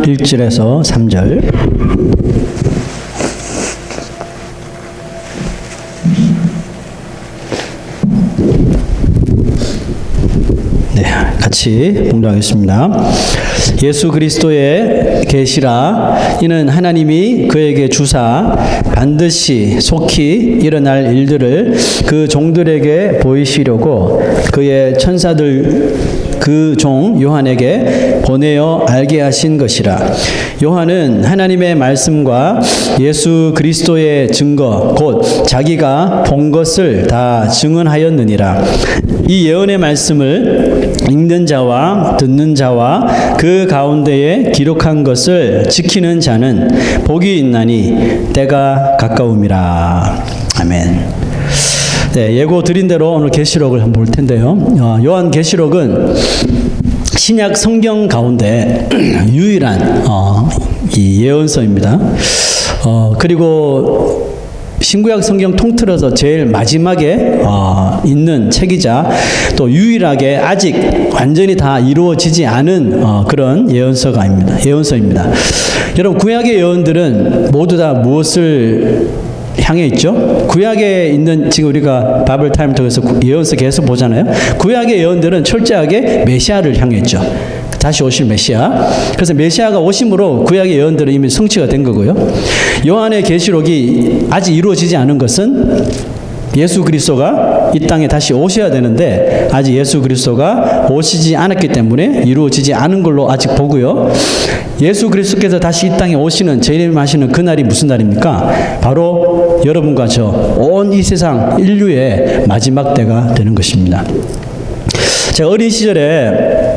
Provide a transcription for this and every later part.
1절에서 3절. 네, 같이 봉독하겠습니다. 예수 그리스도의 계시라. 이는 하나님이 그에게 주사 반드시 속히 일어날 일들을 그 종들에게 보이시려고 그의 천사들 그 종 요한에게 보내어 알게 하신 것이라. 요한은 하나님의 말씀과 예수 그리스도의 증거 곧 자기가 본 것을 다 증언하였느니라. 이 예언의 말씀을 읽는 자와 듣는 자와 그 가운데에 기록한 것을 지키는 자는 복이 있나니 때가 가까움이라. 아멘. 네, 예고 드린 대로 오늘 계시록을 한번 볼 텐데요. 요한 계시록은 신약 성경 가운데 유일한 이 예언서입니다. 그리고 신구약 성경 통틀어서 제일 마지막에 있는 책이자 또 유일하게 아직 완전히 다 이루어지지 않은 그런 예언서입니다. 여러분, 구약의 예언들은 모두 다 무엇을 향해 있죠? 구약에 있는, 지금 우리가 바벨 타임 통해서 예언서 계속 보잖아요. 구약의 예언들은 철저하게 메시아를 향해 있죠. 다시 오실 메시아. 그래서 메시아가 오심으로 구약의 예언들은 이미 성취가 된 거고요. 요한의 계시록이 아직 이루어지지 않은 것은 예수 그리스도가 이 땅에 다시 오셔야 되는데 아직 예수 그리스도가 오시지 않았기 때문에 이루어지지 않은 걸로 아직 보고요. 예수 그리스도께서 다시 이 땅에 오시는, 재림하시는 그날이 무슨 날입니까? 바로 여러분과 저 온 이 세상 인류의 마지막 때가 되는 것입니다. 제가 어린 시절에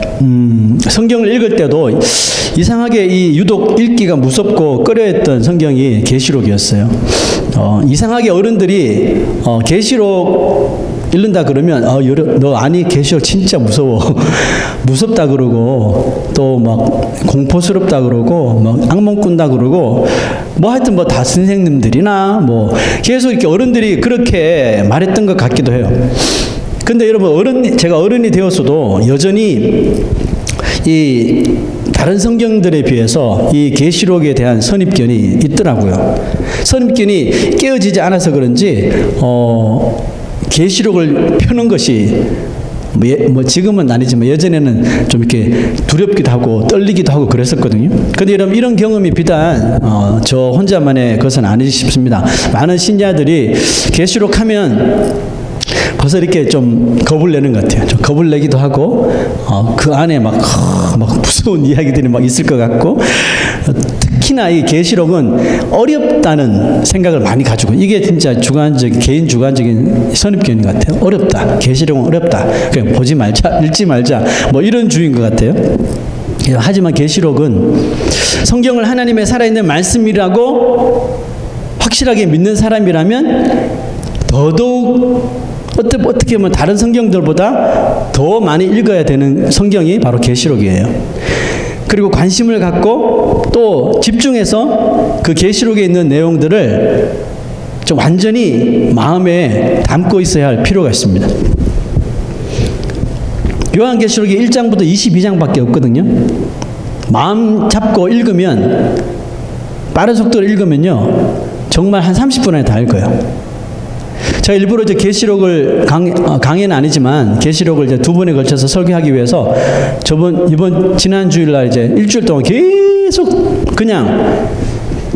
성경을 읽을 때도 이상하게 이 유독 읽기가 무섭고 꺼려했던 성경이 계시록이었어요. 이상하게 어른들이 계시록 읽는다 그러면 너 아니 계시록 진짜 무서워 무섭다 그러고 또 막 공포스럽다 그러고 막 악몽 꾼다 그러고 뭐 하여튼 뭐 다 선생님들이나 뭐 계속 이렇게 어른들이 그렇게 말했던 것 같기도 해요. 근데 여러분, 제가 어른이 되었어도 여전히 이 다른 성경들에 비해서 이 계시록에 대한 선입견이 있더라고요. 선입견이 깨어지지 않아서 그런지 계시록을 펴는 것이 뭐 지금은 아니지만 예전에는 좀 이렇게 두렵기도 하고 떨리기도 하고 그랬었거든요. 근데 여러분, 이런 경험이 비단 저 혼자만의 것은 아니지 싶습니다. 많은 신자들이 계시록 하면 벌써 이렇게 좀 겁을 내는 것 같아요. 좀 겁을 내기도 하고 그 안에 막 무서운 이야기들이 막 있을 것 같고, 특히나 이 계시록은 어렵다는 생각을 많이 가지고, 이게 진짜 개인 주관적인 선입견인 것 같아요. 어렵다. 계시록은 어렵다. 그냥 보지 말자, 읽지 말자. 뭐 이런 주의인 것 같아요. 하지만 계시록은 성경을 하나님의 살아있는 말씀이라고 확실하게 믿는 사람이라면 더더욱 어떻게 보면 다른 성경들보다 더 많이 읽어야 되는 성경이 바로 계시록이에요. 그리고 관심을 갖고 또 집중해서 그 계시록에 있는 내용들을 좀 완전히 마음에 담고 있어야 할 필요가 있습니다. 요한계시록이 1장부터 22장밖에 없거든요. 마음 잡고 읽으면, 빠른 속도로 읽으면요 정말 한 30분 안에 다 읽어요. 제가 일부러 이제 계시록을 강의는 아니지만 계시록을 이제 2번에 걸쳐서 설교하기 위해서 지난 주일날 이제 일주일 동안 계속 그냥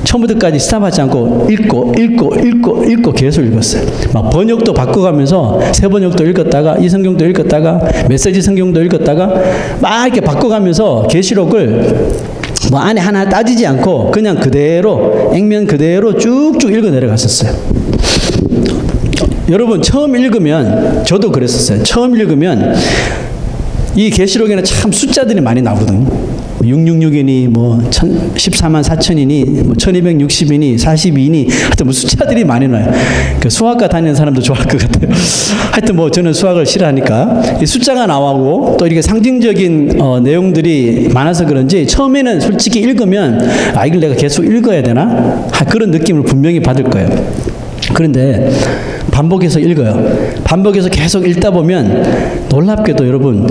처음부터까지 스탑하지 않고 읽고 계속 읽었어요. 막 번역도 바꿔가면서 새 번역도 읽었다가 이 성경도 읽었다가 메시지 성경도 읽었다가 막 이렇게 바꿔가면서 계시록을 뭐 안에 하나 따지지 않고 그냥 그대로 액면 그대로 쭉쭉 읽어 내려갔었어요. 여러분, 처음 읽으면, 저도 그랬었어요. 처음 읽으면 이 계시록에는 참 숫자들이 많이 나오거든요. 666이니 뭐 14만 4천이니 뭐 1260이니 42니 하여튼 뭐 숫자들이 많이 나요. 그 수학과 다니는 사람도 좋아할 것 같아요. 하여튼 뭐 저는 수학을 싫어하니까 이 숫자가 나오고 또 이렇게 상징적인 내용들이 많아서 그런지 처음에는 솔직히 읽으면 이걸 내가 계속 읽어야 되나? 그런 느낌을 분명히 받을 거예요. 그런데 반복해서 읽어요. 반복해서 계속 읽다 보면 놀랍게도 여러분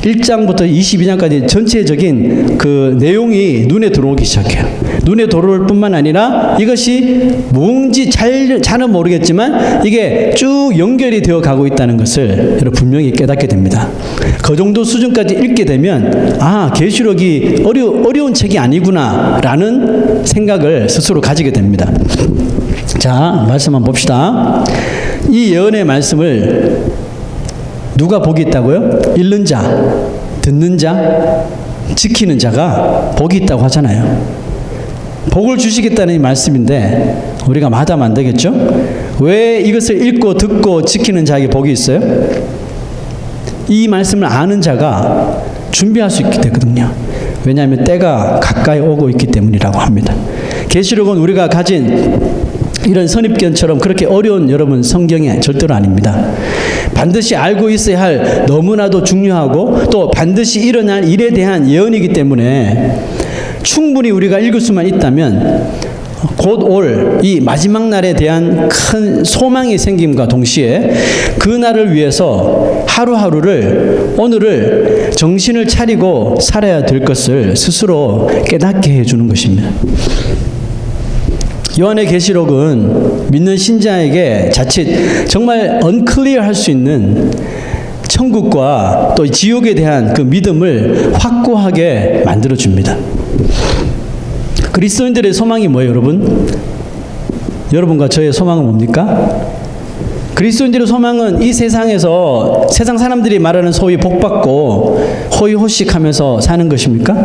1장부터 22장까지 전체적인 그 내용이 눈에 들어오기 시작해요. 눈에 들어올 뿐만 아니라 이것이 뭔지 잘은 모르겠지만 이게 쭉 연결이 되어 가고 있다는 것을 여러분 분명히 깨닫게 됩니다. 그 정도 수준까지 읽게 되면 계시록이 어려운 책이 아니구나 라는 생각을 스스로 가지게 됩니다. 자, 말씀 한번 봅시다. 이 예언의 말씀을 누가 복이 있다고요? 읽는 자, 듣는 자, 지키는 자가 복이 있다고 하잖아요. 복을 주시겠다는 이 말씀인데 우리가 마다하면 안 되겠죠? 왜 이것을 읽고 듣고 지키는 자에게 복이 있어요? 이 말씀을 아는 자가 준비할 수 있게 되거든요. 왜냐하면 때가 가까이 오고 있기 때문이라고 합니다. 계시록은 우리가 가진 이런 선입견처럼 그렇게 어려운 여러분 성경이 절대로 아닙니다. 반드시 알고 있어야 할 너무나도 중요하고 또 반드시 일어날 일에 대한 예언이기 때문에 충분히 우리가 읽을 수만 있다면 곧 올 이 마지막 날에 대한 큰 소망이 생김과 동시에 그 날을 위해서 하루하루를 오늘을 정신을 차리고 살아야 될 것을 스스로 깨닫게 해주는 것입니다. 요한의 계시록은 믿는 신자에게 자칫 정말 unclear 할 수 있는 천국과 또 지옥에 대한 그 믿음을 확고하게 만들어줍니다. 그리스도인들의 소망이 뭐예요, 여러분? 여러분과 저의 소망은 뭡니까? 그리스도인들의 소망은 이 세상에서 세상 사람들이 말하는 소위 복받고 호의호식하면서 사는 것입니까?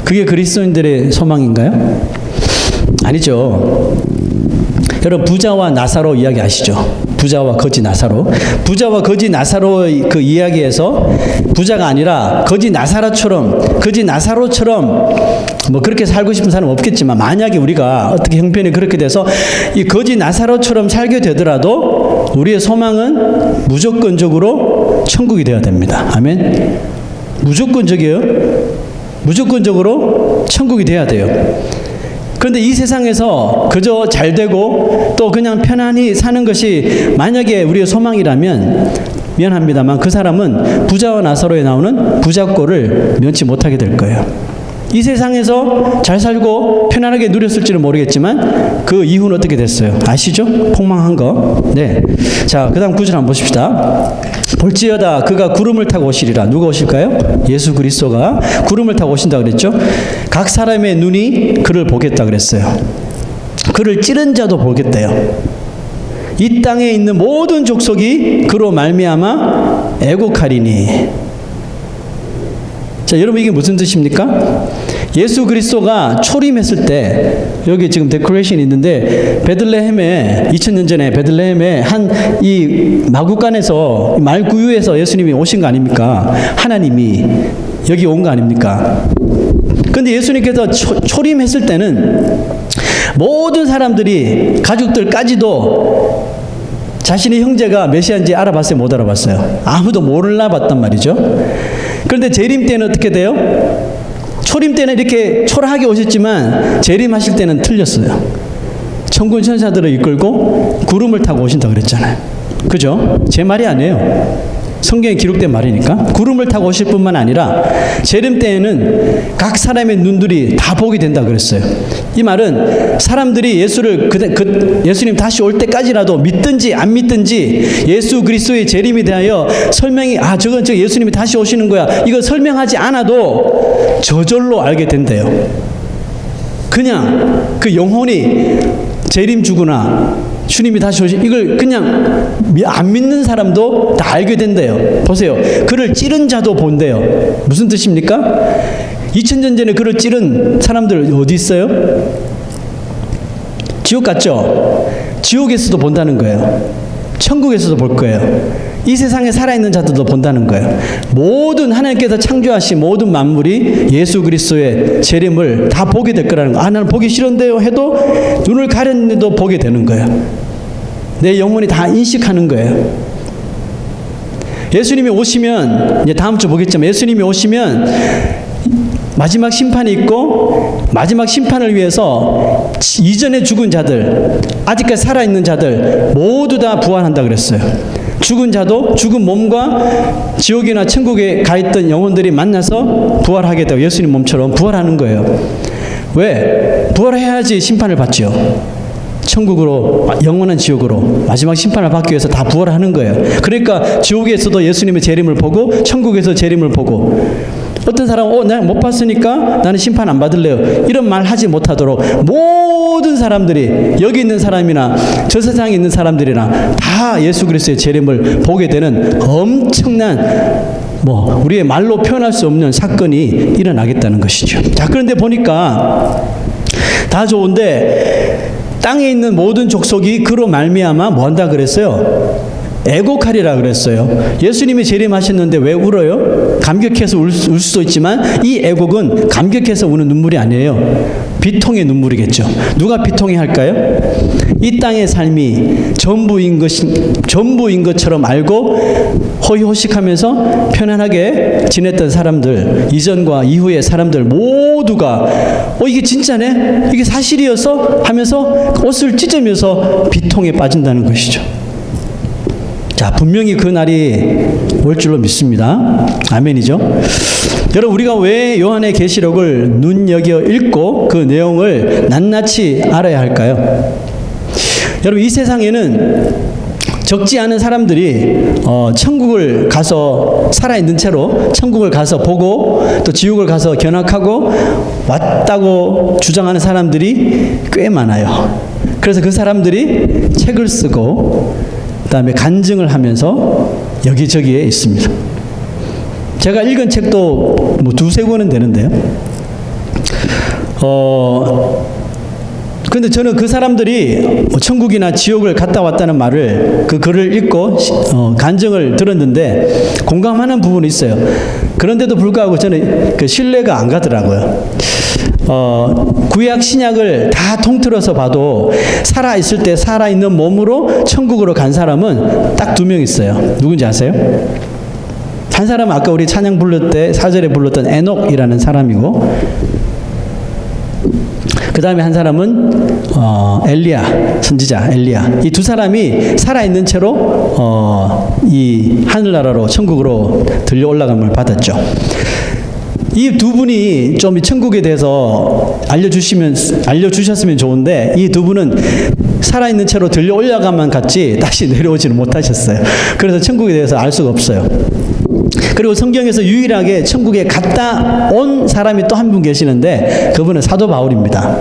그게 그리스도인들의 소망인가요? 아니죠. 여러분 부자와 나사로 이야기 아시죠? 부자와 거지 나사로. 부자와 거지 나사로의 그 이야기에서 부자가 아니라 거지 나사로처럼 뭐 그렇게 살고 싶은 사람은 없겠지만 만약에 우리가 어떻게 형편이 그렇게 돼서 이 거지 나사로처럼 살게 되더라도 우리의 소망은 무조건적으로 천국이 되어야 됩니다. 아멘. 무조건적이에요. 무조건적으로 천국이 돼야 돼요. 그런데 이 세상에서 그저 잘 되고 또 그냥 편안히 사는 것이 만약에 우리의 소망이라면 미안합니다만 그 사람은 부자와 나사로에 나오는 부자꼴을 면치 못하게 될 거예요. 이 세상에서 잘 살고 편안하게 누렸을지는 모르겠지만 그 이후는 어떻게 됐어요? 아시죠? 폭망한 거. 네. 자, 그 다음 9절 한번 보십시다. 볼지어다 그가 구름을 타고 오시리라. 누가 오실까요? 예수 그리스도가 구름을 타고 오신다 그랬죠. 각 사람의 눈이 그를 보겠다 그랬어요. 그를 찌른 자도 보겠대요. 이 땅에 있는 모든 족속이 그로 말미암아 애곡하리니. 자, 여러분 이게 무슨 뜻입니까? 예수 그리스도가 초림했을 때 여기 지금 데코레이션이 있는데 베들레헴에 2000년 전에 베들레헴에 한 이 마구간에서 말구유에서 예수님이 오신 거 아닙니까? 하나님이 여기 온 거 아닙니까? 그런데 예수님께서 초림했을 때는 모든 사람들이 가족들까지도 자신의 형제가 메시아인지 알아봤어요? 못 알아봤어요? 아무도 몰라 봤단 말이죠. 그런데 재림 때는 어떻게 돼요? 초림 때는 이렇게 초라하게 오셨지만 재림하실 때는 틀렸어요. 천군 천사들을 이끌고 구름을 타고 오신다 그랬잖아요. 그죠? 제 말이 아니에요. 성경에 기록된 말이니까. 구름을 타고 오실 뿐만 아니라 재림 때에는 각 사람의 눈들이 다 보게 된다 그랬어요. 이 말은 사람들이 예수님 다시 올 때까지라도 믿든지 안 믿든지 예수 그리스도의 재림에 대하여 설명이 저건 예수님이 다시 오시는 거야. 이거 설명하지 않아도 저절로 알게 된대요. 그냥 그 영혼이 재림 주구나 주님이 다시 이걸 그냥 안 믿는 사람도 다 알게 된대요. 보세요. 그를 찌른 자도 본대요. 무슨 뜻입니까? 2000년 전에 그를 찌른 사람들 어디 있어요? 지옥 갔죠? 지옥에서도 본다는 거예요. 천국에서도 볼 거예요. 이 세상에 살아있는 자들도 본다는 거예요. 모든 하나님께서 창조하신 모든 만물이 예수 그리스도의 재림을 다 보게 될 거라는 거. 나는 보기 싫은데요 해도 눈을 가렸는데도 보게 되는 거예요. 내 영혼이 다 인식하는 거예요. 예수님이 오시면 이제 다음 주 보겠지만 예수님이 오시면 마지막 심판이 있고 마지막 심판을 위해서 이전에 죽은 자들 아직까지 살아있는 자들 모두 다 부활한다 그랬어요. 죽은 자도 죽은 몸과 지옥이나 천국에 가 있던 영혼들이 만나서 부활하게 되고 예수님 몸처럼 부활하는 거예요. 왜? 부활해야지 심판을 받죠. 천국으로, 영원한 지옥으로 마지막 심판을 받기 위해서 다 부활하는 거예요. 그러니까 지옥에서도 예수님의 재림을 보고 천국에서 재림을 보고, 어떤 사람은 내가 못 봤으니까 나는 심판 안 받을래요, 이런 말 하지 못하도록 모든 사람들이, 여기 있는 사람이나 저 세상에 있는 사람들이나 다 예수 그리스도의 재림을 보게 되는 엄청난, 우리의 말로 표현할 수 없는 사건이 일어나겠다는 것이죠. 자, 그런데 보니까 다 좋은데 땅에 있는 모든 족속이 그로 말미암아 뭐 한다 그랬어요? 애곡하리라 그랬어요. 예수님이 재림하셨는데 왜 울어요? 감격해서 울 수도 있지만 이 애곡은 감격해서 우는 눈물이 아니에요. 비통의 눈물이겠죠. 누가 비통해 할까요? 이 땅의 삶이 전부인 것처럼 알고 허위호식하면서 편안하게 지냈던 사람들, 이전과 이후의 사람들 모두가 이게 진짜네? 이게 사실이어서? 하면서 옷을 찢으면서 비통에 빠진다는 것이죠. 자, 분명히 그 날이 올 줄로 믿습니다. 아멘이죠. 여러분, 우리가 왜 요한의 계시록을 눈여겨 읽고 그 내용을 낱낱이 알아야 할까요? 여러분, 이 세상에는 적지 않은 사람들이 천국을 가서 살아있는 채로 천국을 가서 보고 또 지옥을 가서 견학하고 왔다고 주장하는 사람들이 꽤 많아요. 그래서 그 사람들이 책을 쓰고 그다음에 간증을 하면서 여기저기에 있습니다. 제가 읽은 책도 두세 권은 되는데요. 근데 저는 그 사람들이 천국이나 지옥을 갔다 왔다는 말을, 그 글을 읽고 간증을 들었는데 공감하는 부분이 있어요. 그런데도 불구하고 저는 그 신뢰가 안 가더라고요. 구약 신약을 다 통틀어서 봐도 살아있을 때 살아있는 몸으로 천국으로 간 사람은 딱 2명 있어요. 누군지 아세요? 한 사람은 아까 우리 찬양 부를 때 4절에 불렀던 에녹이라는 사람이고, 그 다음에 한 사람은 엘리야, 선지자 엘리야. 이 두 사람이 살아있는 채로 이 하늘나라로 천국으로 들려 올라감을 받았죠. 이 두 분이 좀 이 천국에 대해서 알려주셨으면 좋은데, 이 두 분은 살아있는 채로 들려 올라가만 갔지 다시 내려오지는 못하셨어요. 그래서 천국에 대해서 알 수가 없어요. 그리고 성경에서 유일하게 천국에 갔다 온 사람이 또 한 분 계시는데 그분은 사도 바울입니다.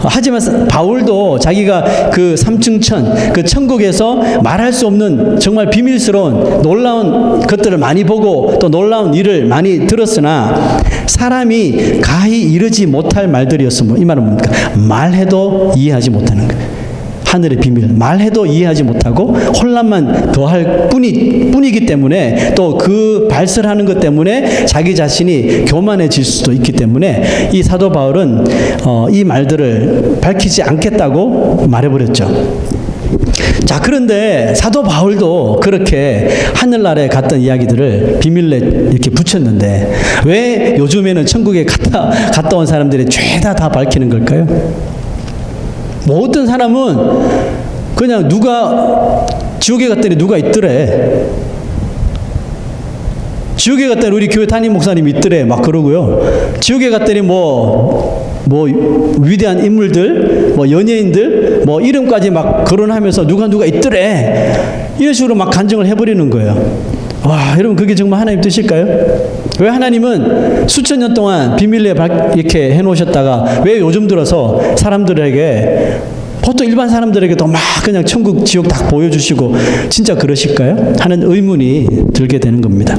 하지만 바울도 자기가 그 삼층천, 그 천국에서 말할 수 없는 정말 비밀스러운 놀라운 것들을 많이 보고 또 놀라운 일을 많이 들었으나 사람이 가히 이르지 못할 말들이었으므로, 이 말은 뭡니까? 말해도 이해하지 못하는 거예요. 하늘의 비밀, 말해도 이해하지 못하고 혼란만 더할 뿐이기 때문에, 또 그 발설하는 것 때문에 자기 자신이 교만해질 수도 있기 때문에 이 사도 바울은 이 말들을 밝히지 않겠다고 말해버렸죠. 자, 그런데 사도 바울도 그렇게 하늘나라에 갔던 이야기들을 비밀내 이렇게 붙였는데 왜 요즘에는 천국에 갔다 온 사람들이 죄다 다 밝히는 걸까요? 어떤 사람은 그냥 누가 지옥에 갔더니 누가 있더래, 지옥에 갔더니 우리 교회 담임 목사님 있더래 막 그러고요. 지옥에 갔더니 위대한 인물들, 연예인들, 이름까지 막 거론하면서 누가 있더래, 이런 식으로 막 간증을 해버리는 거예요. 와, 여러분, 그게 정말 하나님 뜻일까요? 왜 하나님은 수천 년 동안 비밀리에 이렇게 해놓으셨다가 왜 요즘 들어서 사람들에게, 보통 일반 사람들에게도 막 그냥 천국 지옥 다 보여주시고 진짜 그러실까요? 하는 의문이 들게 되는 겁니다.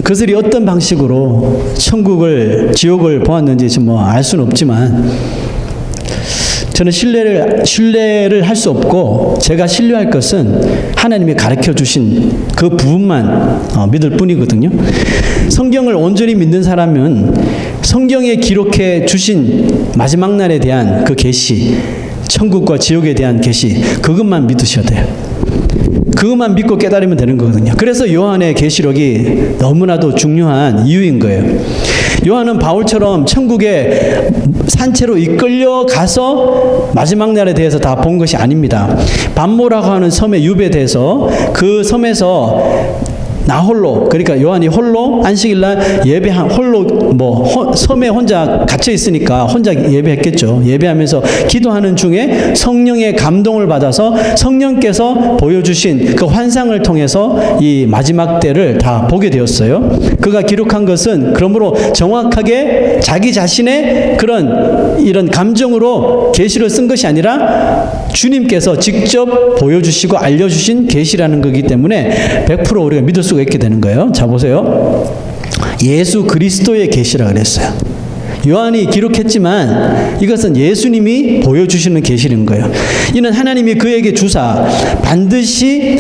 그들이 어떤 방식으로 천국을 지옥을 보았는지 알 수는 없지만 저는 신뢰를 할 수 없고, 제가 신뢰할 것은 하나님이 가르쳐 주신 그 부분만 믿을 뿐이거든요. 성경을 온전히 믿는 사람은 성경에 기록해 주신 마지막 날에 대한 그 계시, 천국과 지옥에 대한 계시, 그것만 믿으셔야 돼요. 그것만 믿고 깨달으면 되는 거거든요. 그래서 요한의 계시록이 너무나도 중요한 이유인 거예요. 요한은 바울처럼 천국에 산채로 이끌려 가서 마지막 날에 대해서 다 본 것이 아닙니다. 반모라고 하는 섬에 유배돼서 그 섬에서 나 홀로, 그러니까 요한이 홀로 안식일날 예배한 홀로 섬에 혼자 갇혀 있으니까 혼자 예배했겠죠. 예배하면서 기도하는 중에 성령의 감동을 받아서 성령께서 보여주신 그 환상을 통해서 이 마지막 때를 다 보게 되었어요. 그가 기록한 것은 그러므로 정확하게 자기 자신의 이런 감정으로 계시를 쓴 것이 아니라 주님께서 직접 보여주시고 알려주신 계시라는 거기 때문에 100% 우리가 믿을 수가 있게 되는 거예요. 자, 보세요. 예수 그리스도의 계시라 그랬어요. 요한이 기록했지만 이것은 예수님이 보여주시는 계시인 거예요. 이는 하나님이 그에게 주사 반드시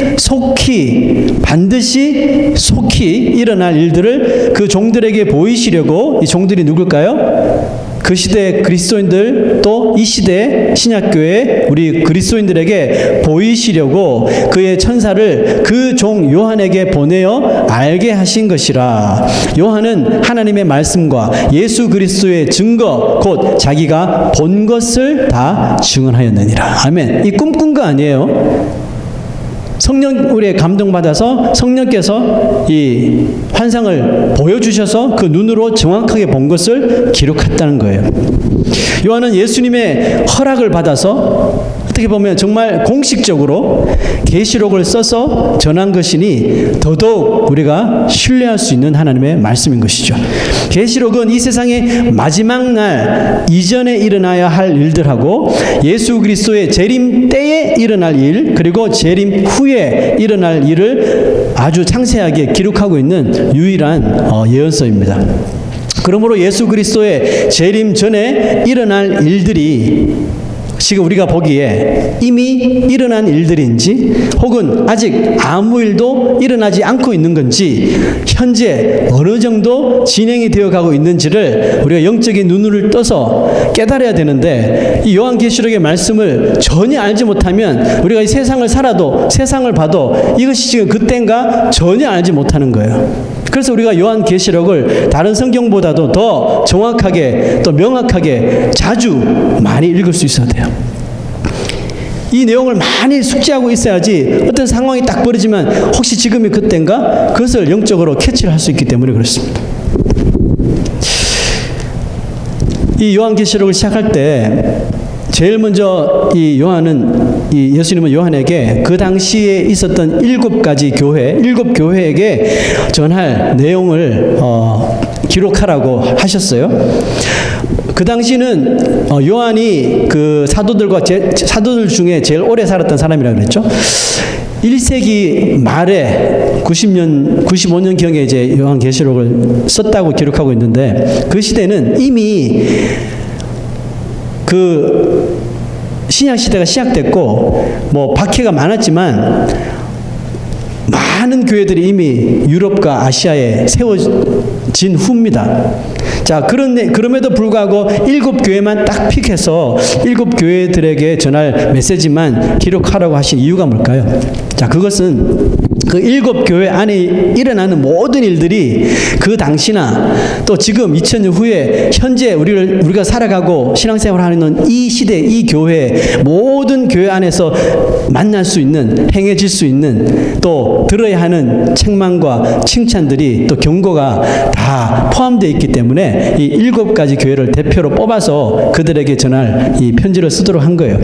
속히 일어날 일들을 그 종들에게 보이시려고, 이 종들이 누굴까요? 그 시대 그리스도인들, 또 이 시대 신약교회 우리 그리스도인들에게 보이시려고 그의 천사를 그 종 요한에게 보내어 알게 하신 것이라. 요한은 하나님의 말씀과 예수 그리스도의 증거 곧 자기가 본 것을 다 증언하였느니라. 아멘. 이 꿈꾼 거 아니에요. 성령 우리의 감동받아서 성령께서 이 환상을 보여주셔서 그 눈으로 정확하게 본 것을 기록했다는 거예요. 요한은 예수님의 허락을 받아서 어떻게 보면 정말 공식적으로 계시록을 써서 전한 것이니 더더욱 우리가 신뢰할 수 있는 하나님의 말씀인 것이죠. 계시록은 이 세상의 마지막 날 이전에 일어나야 할 일들하고 예수 그리스도의 재림 때에 일어날 일, 그리고 재림 후에 일어날 일을 아주 상세하게 기록하고 있는 유일한 예언서입니다. 그러므로 예수 그리스도의 재림 전에 일어날 일들이 지금 우리가 보기에 이미 일어난 일들인지 혹은 아직 아무 일도 일어나지 않고 있는 건지 현재 어느 정도 진행이 되어가고 있는지를 우리가 영적인 눈을 떠서 깨달아야 되는데, 이 요한계시록의 말씀을 전혀 알지 못하면 우리가 이 세상을 살아도, 세상을 봐도 이것이 지금 그때인가 전혀 알지 못하는 거예요. 그래서 우리가 요한계시록을 다른 성경보다도 더 정확하게 또 명확하게 자주 많이 읽을 수 있어야 돼요. 이 내용을 많이 숙지하고 있어야지 어떤 상황이 딱 벌어지면 혹시 지금이 그때인가 그것을 영적으로 캐치를 할 수 있기 때문에 그렇습니다. 이 요한계시록을 시작할 때 제일 먼저 이 예수님은 요한에게 그 당시에 있었던 7가지 교회, 7교회에게 전할 내용을 기록하라고 하셨어요. 그 당시는 요한이 그 사도들 중에 제일 오래 살았던 사람이라고 그랬죠. 1세기 말에 95년경에 이제 요한계시록을 썼다고 기록하고 있는데, 그 시대는 이미 그 신약 시대가 시작됐고 박해가 많았지만 많은 교회들이 이미 유럽과 아시아에 세워진 후입니다. 자, 그럼에도 불구하고 7교회만 딱 픽해서 7교회들에게 전할 메시지만 기록하라고 하신 이유가 뭘까요? 자, 그것은 그 7교회 안에 일어나는 모든 일들이 그 당시나 또 지금 2000년 후에 현재 우리가 살아가고 신앙생활하는 이 시대, 이 교회, 모든 교회 안에서 만날 수 있는, 행해질 수 있는, 또 들어야 하는 책망과 칭찬들이 또 경고가 다 포함되어 있기 때문에 이 7가지 교회를 대표로 뽑아서 그들에게 전할 이 편지를 쓰도록 한 거예요.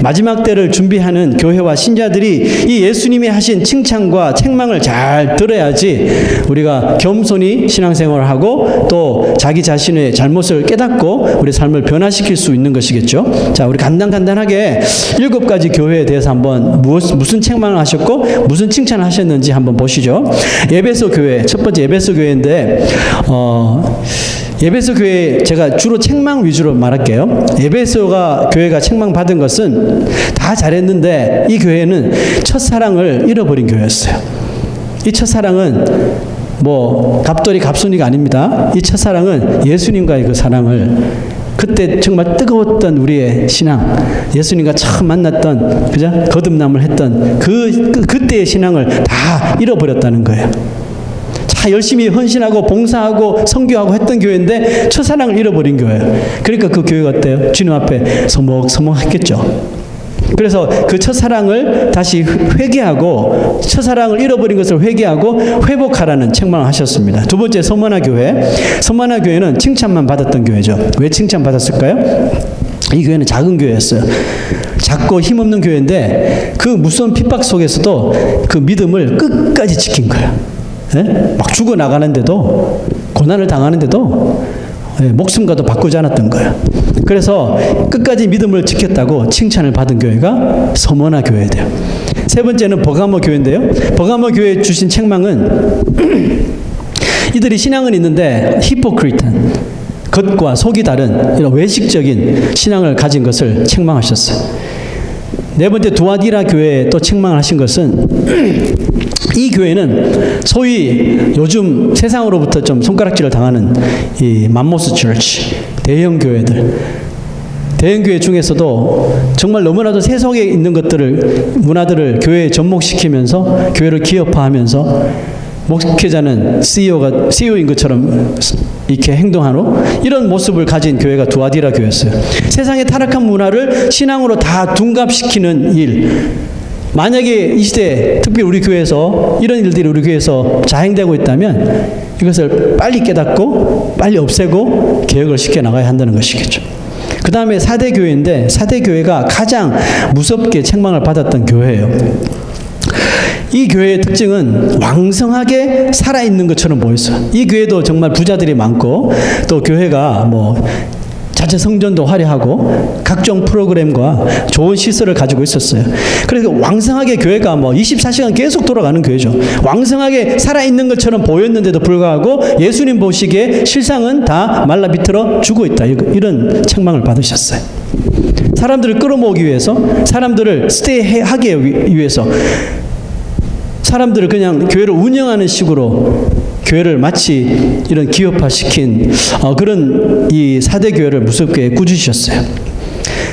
마지막 때를 준비하는 교회와 신자들이 이 예수님이 하신 칭찬과 책망을 잘 들어야지 우리가 겸손히 신앙생활을 하고 또 자기 자신의 잘못을 깨닫고 우리 삶을 변화시킬 수 있는 것이겠죠. 자, 우리 간단하게 7가지 교회에 대해서 한번 무슨 책망을 하셨고 무슨 칭찬을 하셨는지 한번 보시죠. 에베소 교회, 첫 번째 에베소 교회인데 에베소 교회 제가 주로 책망 위주로 말할게요. 에베소 교회가 책망받은 것은 다 잘했는데 이 교회는 첫사랑을 잃어버린 교회였어요. 이 첫사랑은 갑돌이 갑순이가 아닙니다. 이 첫사랑은 예수님과의 그 그때 정말 뜨거웠던 우리의 신앙, 예수님과 처음 만났던, 그죠? 거듭남을 했던 그때의 신앙을 다 잃어버렸다는 거예요. 자, 열심히 헌신하고 봉사하고 선교하고 했던 교회인데 첫사랑을 잃어버린 교회예요. 그러니까 그 교회가 어때요? 주님 앞에 서먹서먹했겠죠. 그래서 그 첫사랑을 다시 회개하고, 첫사랑을 잃어버린 것을 회개하고 회복하라는 책망을 하셨습니다. 두 번째, 서머나 교회. 서머나 교회는 칭찬만 받았던 교회죠. 왜 칭찬받았을까요? 이 교회는 작은 교회였어요. 작고 힘없는 교회인데 그 무서운 핍박 속에서도 그 믿음을 끝까지 지킨 거예요. 예? 막 죽어나가는데도, 고난을 당하는데도 목숨과도 바꾸지 않았던 거예요. 그래서 끝까지 믿음을 지켰다고 칭찬을 받은 교회가 서머나 교회예요. 세 번째는 버가모 교회인데요. 버가모 교회에 주신 책망은 이들이 신앙은 있는데 히포크리트한, 겉과 속이 다른 이런 외식적인 신앙을 가진 것을 책망하셨어요. 네 번째, 두아디라 교회에 또 책망을 하신 것은 이 교회는 소위 요즘 세상으로부터 좀 손가락질을 당하는 이 맘모스 처치, 대형 교회들, 대형 교회 중에서도 정말 너무나도 세속에 있는 것들을, 문화들을 교회에 접목시키면서 교회를 기업화하면서 목회자는 CEO인 것처럼 이렇게 행동하는 이런 모습을 가진 교회가 두아디라 교회였어요. 세상의 타락한 문화를 신앙으로 다 둔갑시키는 일. 만약에 이 시대에 특히 우리 교회에서 이런 일들이 우리 교회에서 자행되고 있다면 이것을 빨리 깨닫고 빨리 없애고 개혁을 시켜나가야 한다는 것이겠죠. 그 다음에 4대 교회인데 4대 교회가 가장 무섭게 책망을 받았던 교회예요. 이 교회의 특징은 왕성하게 살아있는 것처럼 보였어요. 이 교회도 정말 부자들이 많고 또 교회가 자체 성전도 화려하고 각종 프로그램과 좋은 시설을 가지고 있었어요. 그래서 왕성하게 교회가 24시간 계속 돌아가는 교회죠. 왕성하게 살아있는 것처럼 보였는데도 불구하고 예수님 보시기에 실상은 다 말라 비틀어 죽어 있다. 이런 책망을 받으셨어요. 사람들을 끌어모으기 위해서, 사람들을 스테이하기 위해서, 사람들을 그냥 교회를 운영하는 식으로 교회를 마치 이런 기업화시킨 그런 이 4대 교회를 무섭게 꾸짖으셨어요.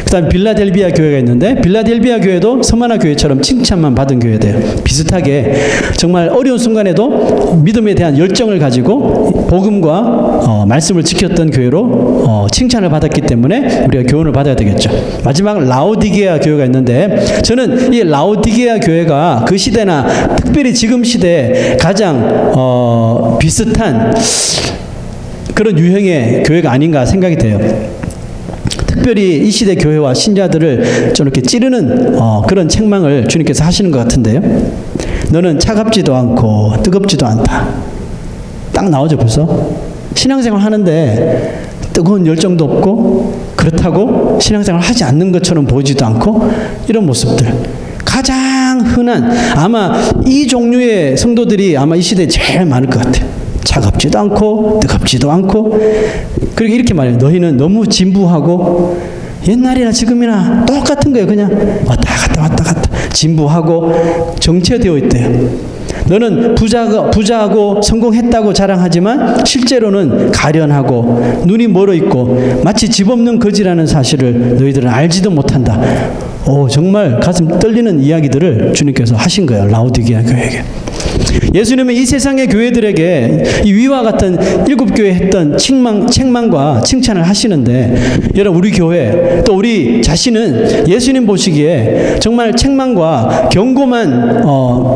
그 다음 빌라델비아 교회가 있는데 빌라델비아 교회도 서머나 교회처럼 칭찬만 받은 교회돼요. 비슷하게 정말 어려운 순간에도 믿음에 대한 열정을 가지고 복음과 말씀을 지켰던 교회로 칭찬을 받았기 때문에 우리가 교훈을 받아야 되겠죠. 마지막 라오디게아 교회가 있는데 저는 이 라오디게아 교회가 그 시대나 특별히 지금 시대에 가장 비슷한 그런 유형의 교회가 아닌가 생각이 돼요. 특별히 이 시대 교회와 신자들을 저렇게 찌르는 그런 책망을 주님께서 하시는 것 같은데요. 너는 차갑지도 않고 뜨겁지도 않다. 딱 나오죠 벌써. 신앙생활 하는데 뜨거운 열정도 없고 그렇다고 신앙생활 하지 않는 것처럼 보이지도 않고 이런 모습들. 가장 흔한, 아마 이 종류의 성도들이 아마 이 시대에 제일 많을 것 같아요. 차갑지도 않고 뜨겁지도 않고. 그리고 이렇게 말해요. 너희는 너무 진부하고 옛날이나 지금이나 똑같은 거예요. 그냥 왔다 갔다 진부하고 정체되어 있대요. 너는 부자하고 성공했다고 자랑하지만 실제로는 가련하고 눈이 멀어 있고 마치 집 없는 거지라는 사실을 너희들은 알지도 못한다. 정말 가슴 떨리는 이야기들을 주님께서 하신 거예요. 라오디게아 교회에게. 예수님은 이 세상의 교회들에게 이 위와 같은 7교회 했던 책망과 칭찬을 하시는데, 여러분 우리 교회 또 우리 자신은 예수님 보시기에 정말 책망과 경고만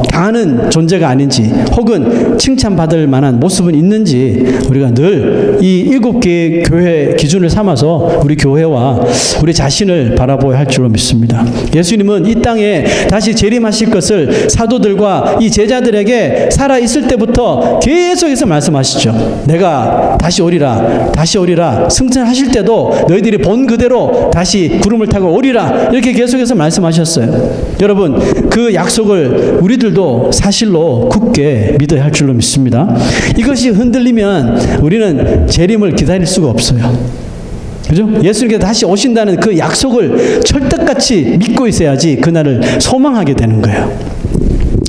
당하는 존재가 아닌지, 혹은 칭찬받을 만한 모습은 있는지 우리가 늘 이 7개의 교회 기준을 삼아서 우리 교회와 우리 자신을 바라보아야 할 줄로 믿습니다. 예수님은 이 땅에 다시 재림하실 것을 사도들과 이 제자들에게 살아있을 때부터 계속해서 말씀하시죠. 내가 다시 오리라, 다시 오리라. 승천하실 때도 너희들이 본 그대로 다시 구름을 타고 오리라. 이렇게 계속해서 말씀하셨어요. 여러분, 그 약속을 우리들도 사실로 굳게 믿어야 할 줄로 믿습니다. 이것이 흔들리면 우리는 재림을 기다릴 수가 없어요. 그죠? 예수님께서 다시 오신다는 그 약속을 철떡같이 믿고 있어야지 그날을 소망하게 되는 거예요.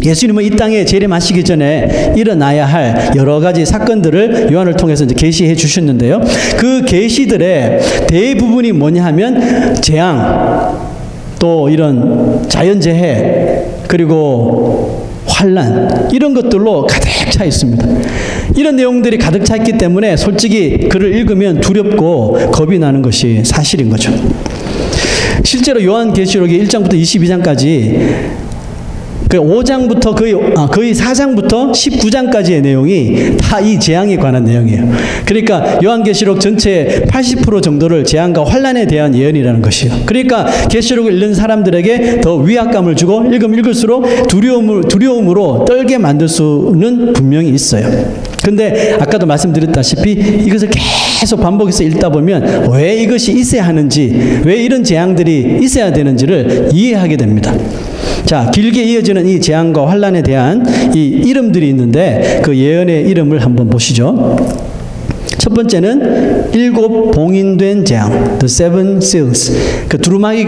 예수님은 이 땅에 재림하시기 전에 일어나야 할 여러 가지 사건들을 요한을 통해서 이제 계시해 주셨는데요. 그 계시들의 대부분이 뭐냐 하면 재앙, 또 이런 자연재해, 그리고 환난, 이런 것들로 가득 차 있습니다. 이런 내용들이 가득 차 있기 때문에 솔직히 글을 읽으면 두렵고 겁이 나는 것이 사실인 거죠. 실제로 요한계시록의 1장부터 22장까지 그 5장부터 거의 4장부터 19장까지의 내용이 다 이 재앙에 관한 내용이에요. 그러니까 요한계시록 전체 80% 정도를 재앙과 환난에 대한 예언이라는 것이에요. 그러니까 계시록을 읽는 사람들에게 더 위압감을 주고 읽으면 읽을수록 두려움으로 떨게 만들 수는 분명히 있어요. 근데 아까도 말씀드렸다시피 이것을 계속 반복해서 읽다 보면 왜 이것이 있어야 하는지, 왜 이런 재앙들이 있어야 되는지를 이해하게 됩니다. 자, 길게 이어지는 이 재앙과 환난에 대한 이 이름들이 있는데 그 예언의 이름을 한번 보시죠. 첫 번째는 일곱 봉인된 재앙, The Seven Seals. 그 두루마기,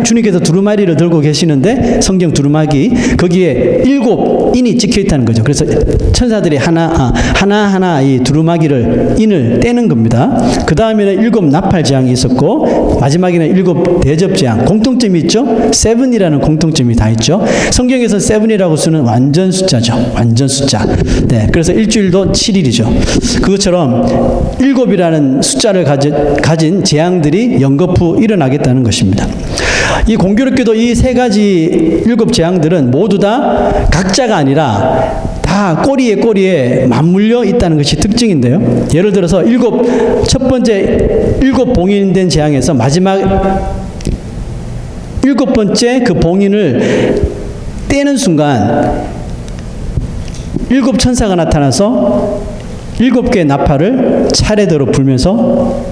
주님께서 두루마리를 들고 계시는데 성경 두루마기, 거기에 일곱 인이 찍혀 있다는 거죠. 그래서 천사들이 하나하나 이 두루마기를 인을 떼는 겁니다. 그 다음에는 일곱 나팔 재앙이 있었고, 마지막에는 일곱 대접 재앙. 공통점이 있죠? 세븐이라는 공통점이 다 있죠. 성경에서 세븐이라고 쓰는 완전 숫자죠. 완전 숫자. 네, 그래서 일주일도 7일이죠. 그것처럼 일곱이라는 숫자를 가진 재앙들이 연거푸 일어나겠다는 것입니다. 이 공교롭게도 이 세 가지 일곱 재앙들은 모두 다 각자가 아니라 다 꼬리에 맞물려 있다는 것이 특징인데요. 예를 들어서 첫 번째 일곱 봉인된 재앙에서 마지막 일곱 번째 그 봉인을 떼는 순간 일곱 천사가 나타나서 일곱 개의 나팔을 차례대로 불면서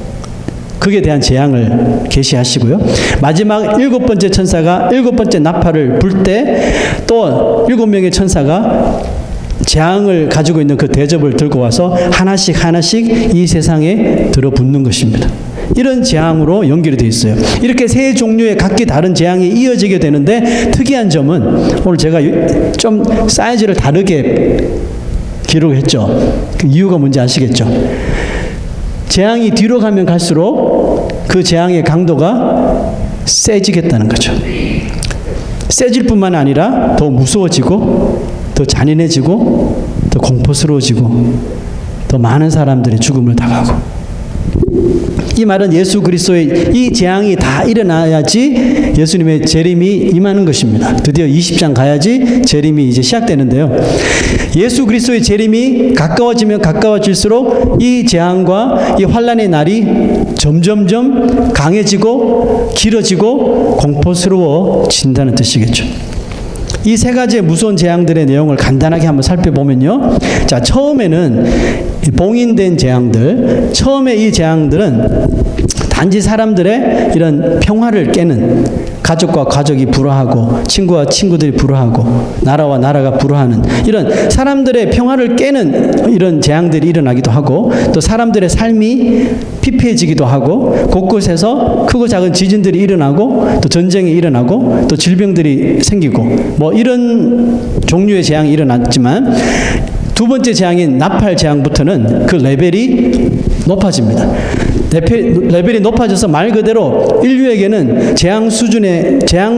그에 대한 재앙을 계시하시고요. 마지막 일곱 번째 천사가 일곱 번째 나팔을 불 때 또 일곱 명의 천사가 재앙을 가지고 있는 그 대접을 들고 와서 하나씩 이 세상에 들어붙는 것입니다. 이런 재앙으로 연결이 되어 있어요. 이렇게 세 종류의 각기 다른 재앙이 이어지게 되는데 특이한 점은 오늘 제가 좀 사이즈를 다르게 기록했죠. 그 이유가 뭔지 아시겠죠? 재앙이 뒤로 가면 갈수록 그 재앙의 강도가 세지겠다는 거죠. 세질 뿐만 아니라 더 무서워지고, 더 잔인해지고, 더 공포스러워지고, 더 많은 사람들이 죽음을 당하고. 이 말은 예수 그리스도의 이 재앙이 다 일어나야지 예수님의 재림이 임하는 것입니다. 드디어 20장 가야지 재림이 이제 시작되는데요. 예수 그리스도의 재림이 가까워지면 가까워질수록 이 재앙과 이 환난의 날이 점점점 강해지고 길어지고 공포스러워진다는 뜻이겠죠. 이 세 가지의 무서운 재앙들의 내용을 간단하게 한번 살펴보면요. 자, 처음에는 봉인된 재앙들, 처음에 이 재앙들은 단지 사람들의 이런 평화를 깨는, 가족과 가족이 불화하고 친구와 친구들이 불화하고 나라와 나라가 불화하는 이런 사람들의 평화를 깨는 이런 재앙들이 일어나기도 하고, 또 사람들의 삶이 피폐해지기도 하고, 곳곳에서 크고 작은 지진들이 일어나고, 또 전쟁이 일어나고, 또 질병들이 생기고, 뭐 이런 종류의 재앙이 일어났지만 두 번째 재앙인 나팔 재앙부터는 그 레벨이 높아집니다. 레벨이 높아져서 말 그대로 인류에게는 재앙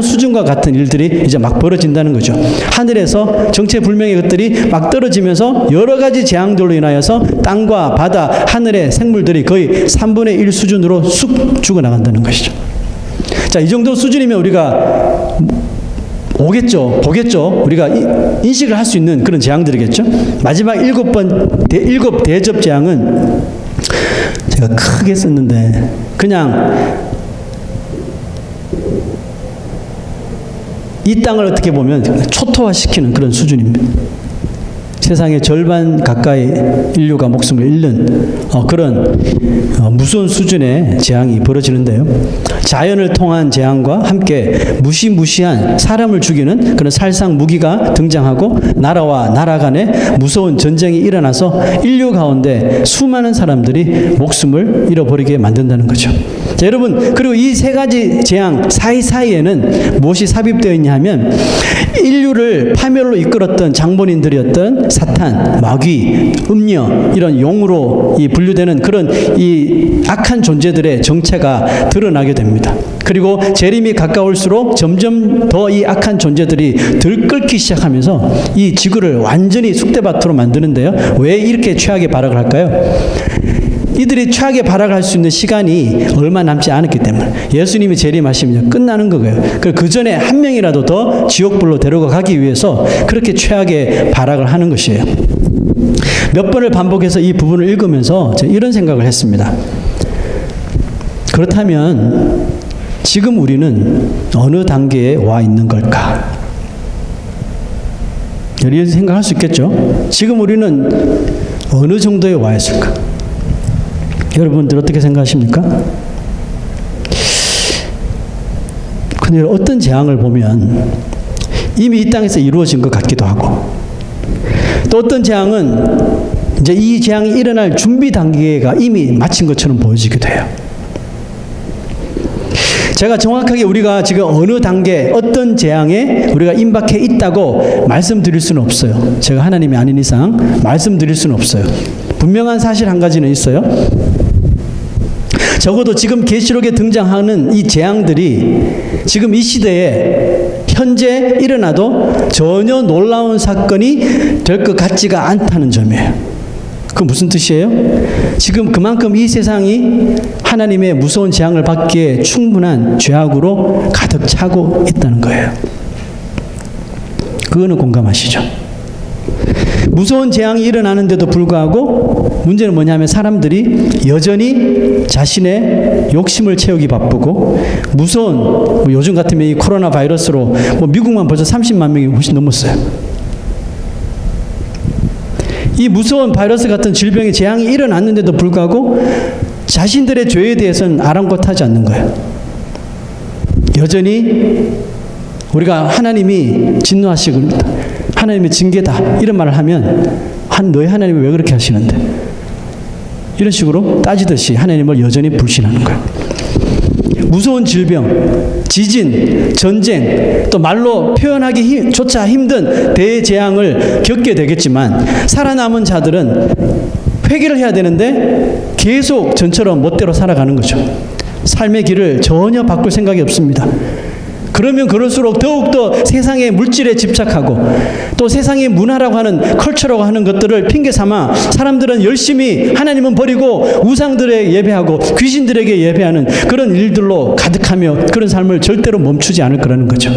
수준과 같은 일들이 이제 막 벌어진다는 거죠. 하늘에서 정체불명의 것들이 막 떨어지면서 여러 가지 재앙들로 인하여서 땅과 바다, 하늘의 생물들이 거의 3분의 1 수준으로 쑥 죽어나간다는 것이죠. 자, 이 정도 수준이면 우리가 보겠죠. 우리가 인식을 할 수 있는 그런 재앙들이겠죠. 마지막 일곱 대접 재앙은 제가 크게 썼는데 그냥 이 땅을 어떻게 보면 초토화시키는 그런 수준입니다. 세상의 절반 가까이 인류가 목숨을 잃는 그런 무서운 수준의 재앙이 벌어지는데요. 자연을 통한 재앙과 함께 무시무시한 사람을 죽이는 그런 살상 무기가 등장하고 나라와 나라 간에 무서운 전쟁이 일어나서 인류 가운데 수많은 사람들이 목숨을 잃어버리게 만든다는 거죠. 자, 여러분, 그리고 이 세 가지 재앙 사이사이에는 무엇이 삽입되어 있냐 하면 인류를 파멸로 이끌었던 장본인들이었던 사탄, 마귀, 음녀 이런 용으로 분류되는 그런 이 악한 존재들의 정체가 드러나게 됩니다. 그리고 재림이 가까울수록 점점 더 이 악한 존재들이 들끓기 시작하면서 이 지구를 완전히 쑥대밭으로 만드는데요. 왜 이렇게 최악의 발악을 할까요? 이들이 최악의 발악을 할 수 있는 시간이 얼마 남지 않았기 때문에 예수님이 재림하시면 끝나는 거예요. 그 전에 한 명이라도 더 지옥불로 데려가 가기 위해서 그렇게 최악의 발악을 하는 것이에요. 몇 번을 반복해서 이 부분을 읽으면서 제가 이런 생각을 했습니다. 그렇다면 지금 우리는 어느 단계에 와 있는 걸까? 이런 생각할 수 있겠죠? 지금 우리는 어느 정도에 와 있을까? 여러분들 어떻게 생각하십니까? 근데 어떤 재앙을 보면 이미 이 땅에서 이루어진 것 같기도 하고 또 어떤 재앙은 이제 이 재앙이 일어날 준비 단계가 이미 마친 것처럼 보여지기도 해요. 제가 정확하게 우리가 지금 어느 단계 어떤 재앙에 우리가 임박해 있다고 말씀드릴 수는 없어요. 제가 하나님이 아닌 이상 말씀드릴 수는 없어요. 분명한 사실 한 가지는 있어요. 적어도 지금 계시록에 등장하는 이 재앙들이 지금 이 시대에 현재 일어나도 전혀 놀라운 사건이 될 것 같지가 않다는 점이에요. 그 무슨 뜻이에요? 지금 그만큼 이 세상이 하나님의 무서운 재앙을 받기에 충분한 죄악으로 가득 차고 있다는 거예요. 그거는 공감하시죠? 무서운 재앙이 일어나는데도 불구하고 문제는 뭐냐면 사람들이 여전히 자신의 욕심을 채우기 바쁘고 무서운 요즘 같으면 이 코로나 바이러스로 미국만 벌써 30만 명이 훨씬 넘었어요. 이 무서운 바이러스 같은 질병의 재앙이 일어났는데도 불구하고 자신들의 죄에 대해서는 아랑곳하지 않는 거예요. 여전히 우리가 하나님이 진노하시고 하나님의 징계다 이런 말을 하면 너희 하나님이 왜 그렇게 하시는데 이런 식으로 따지듯이 하나님을 여전히 불신하는 거예요. 무서운 질병, 지진, 전쟁, 또 말로 표현하기조차 힘든 대재앙을 겪게 되겠지만 살아남은 자들은 회개를 해야 되는데 계속 전처럼 멋대로 살아가는 거죠. 삶의 길을 전혀 바꿀 생각이 없습니다. 그러면 그럴수록 더욱더 세상의 물질에 집착하고 또 세상의 문화라고 하는 컬처라고 하는 것들을 핑계 삼아 사람들은 열심히 하나님은 버리고 우상들에게 예배하고 귀신들에게 예배하는 그런 일들로 가득하며 그런 삶을 절대로 멈추지 않을 거라는 거죠.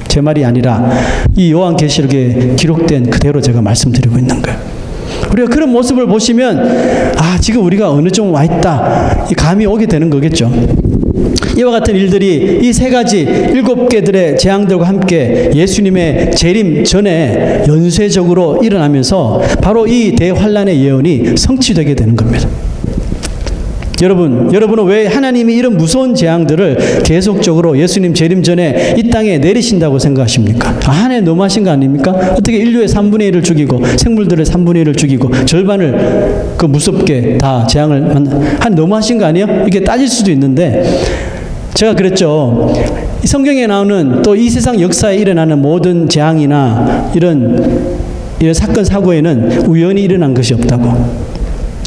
제 말이 아니라 이 요한계시록에 기록된 그대로 제가 말씀드리고 있는 거예요. 우리가 그런 모습을 보시면 지금 우리가 어느 정도 와 있다 이 감이 오게 되는 거겠죠. 이와 같은 일들이 이 세 가지 7개들의 재앙들과 함께 예수님의 재림 전에 연쇄적으로 일어나면서 바로 이 대환란의 예언이 성취되게 되는 겁니다. 여러분은 왜 하나님이 이런 무서운 재앙들을 계속적으로 예수님 재림 전에 이 땅에 내리신다고 생각하십니까? 하나님 너무하신 거 아닙니까? 어떻게 인류의 3분의 1을 죽이고 생물들의 3분의 1을 죽이고 절반을 그 무섭게 다 재앙을 너무하신 거 아니에요? 이렇게 따질 수도 있는데 제가 그랬죠. 성경에 나오는 또 이 세상 역사에 일어나는 모든 재앙이나 이런 사건 사고에는 우연히 일어난 것이 없다고.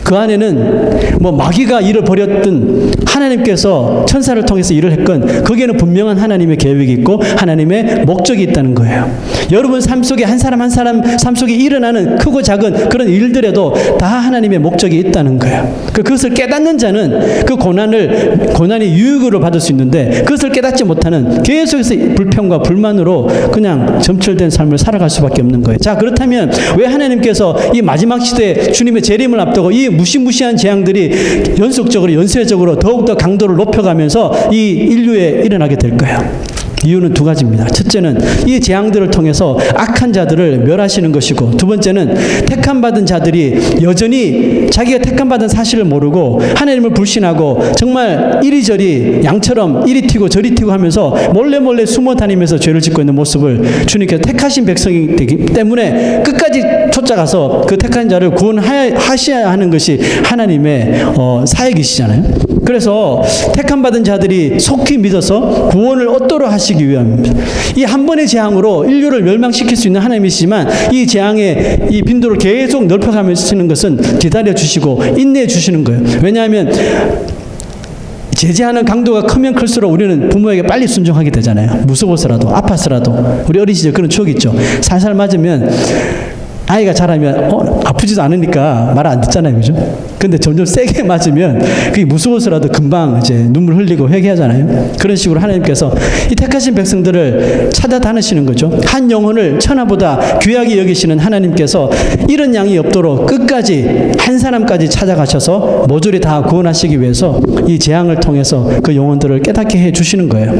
그 안에는 마귀가 일을 벌였든 하나님께서 천사를 통해서 일을 했건 거기에는 분명한 하나님의 계획이 있고 하나님의 목적이 있다는 거예요. 여러분 삶 속에 한 사람 한 사람 삶 속에 일어나는 크고 작은 그런 일들에도 다 하나님의 목적이 있다는 거예요. 그것을 깨닫는 자는 그 고난의 유익으로 받을 수 있는데 그것을 깨닫지 못하는 계속해서 불평과 불만으로 그냥 점철된 삶을 살아갈 수밖에 없는 거예요. 자, 그렇다면 왜 하나님께서 이 마지막 시대에 주님의 재림을 앞두고 이 무시무시한 재앙들이 연속적으로 연쇄적으로 더욱더 강도를 높여가면서 이 인류에 일어나게 될 거예요. 이유는 두 가지입니다. 첫째는 이 재앙들을 통해서 악한 자들을 멸하시는 것이고, 두 번째는 택함받은 자들이 여전히 자기가 택함받은 사실을 모르고 하나님을 불신하고 정말 이리저리 양처럼 이리 튀고 저리 튀고 하면서 몰래 숨어 다니면서 죄를 짓고 있는 모습을 주님께서 택하신 백성이기 때문에 끝까지 쫓아가서 그 택한 자를 구원하셔야 하는 것이 하나님의 사역이시잖아요. 그래서 택함받은 자들이 속히 믿어서 구원을 얻도록 하시기 위함입니다. 이 한 번의 재앙으로 인류를 멸망시킬 수 있는 하나님이시지만 이 재앙의 이 빈도를 계속 넓혀가시는 것은 기다려 주시고 인내해 주시는 거예요. 왜냐하면 제재하는 강도가 크면 클수록 우리는 부모에게 빨리 순종하게 되잖아요. 무서워서라도 아파서라도. 우리 어린 시절 그런 추억이 있죠. 살살 맞으면 아이가 자라면 아프지도 않으니까 말 안 듣잖아요, 그죠? 근데 점점 세게 맞으면 그게 무서워서라도 금방 이제 눈물 흘리고 회개하잖아요. 그런 식으로 하나님께서 이 택하신 백성들을 찾아다니시는 거죠. 한 영혼을 천하보다 귀하게 여기시는 하나님께서 이런 양이 없도록 끝까지 한 사람까지 찾아가셔서 모조리 다 구원하시기 위해서 이 재앙을 통해서 그 영혼들을 깨닫게 해 주시는 거예요.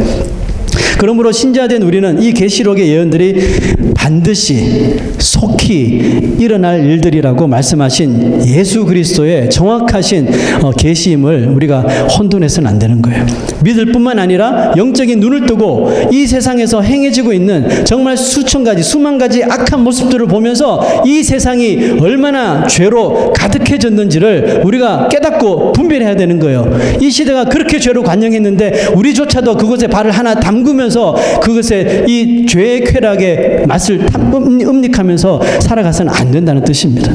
그러므로 신자된 우리는 이 계시록의 예언들이 반드시 속히 일어날 일들이라고 말씀하신 예수 그리스도의 정확하신 계시임을 우리가 혼돈해서는 안 되는 거예요. 믿을 뿐만 아니라 영적인 눈을 뜨고 이 세상에서 행해지고 있는 정말 수천 가지 수만 가지 악한 모습들을 보면서 이 세상이 얼마나 죄로 가득해졌는지를 우리가 깨닫고 분별해야 되는 거예요. 이 시대가 그렇게 죄로 관영했는데 우리조차도 그것에 발을 하나 담그면서 그것에 이 죄의 쾌락의 맛을 음닉하면서 살아가서는 안 된다는 뜻입니다.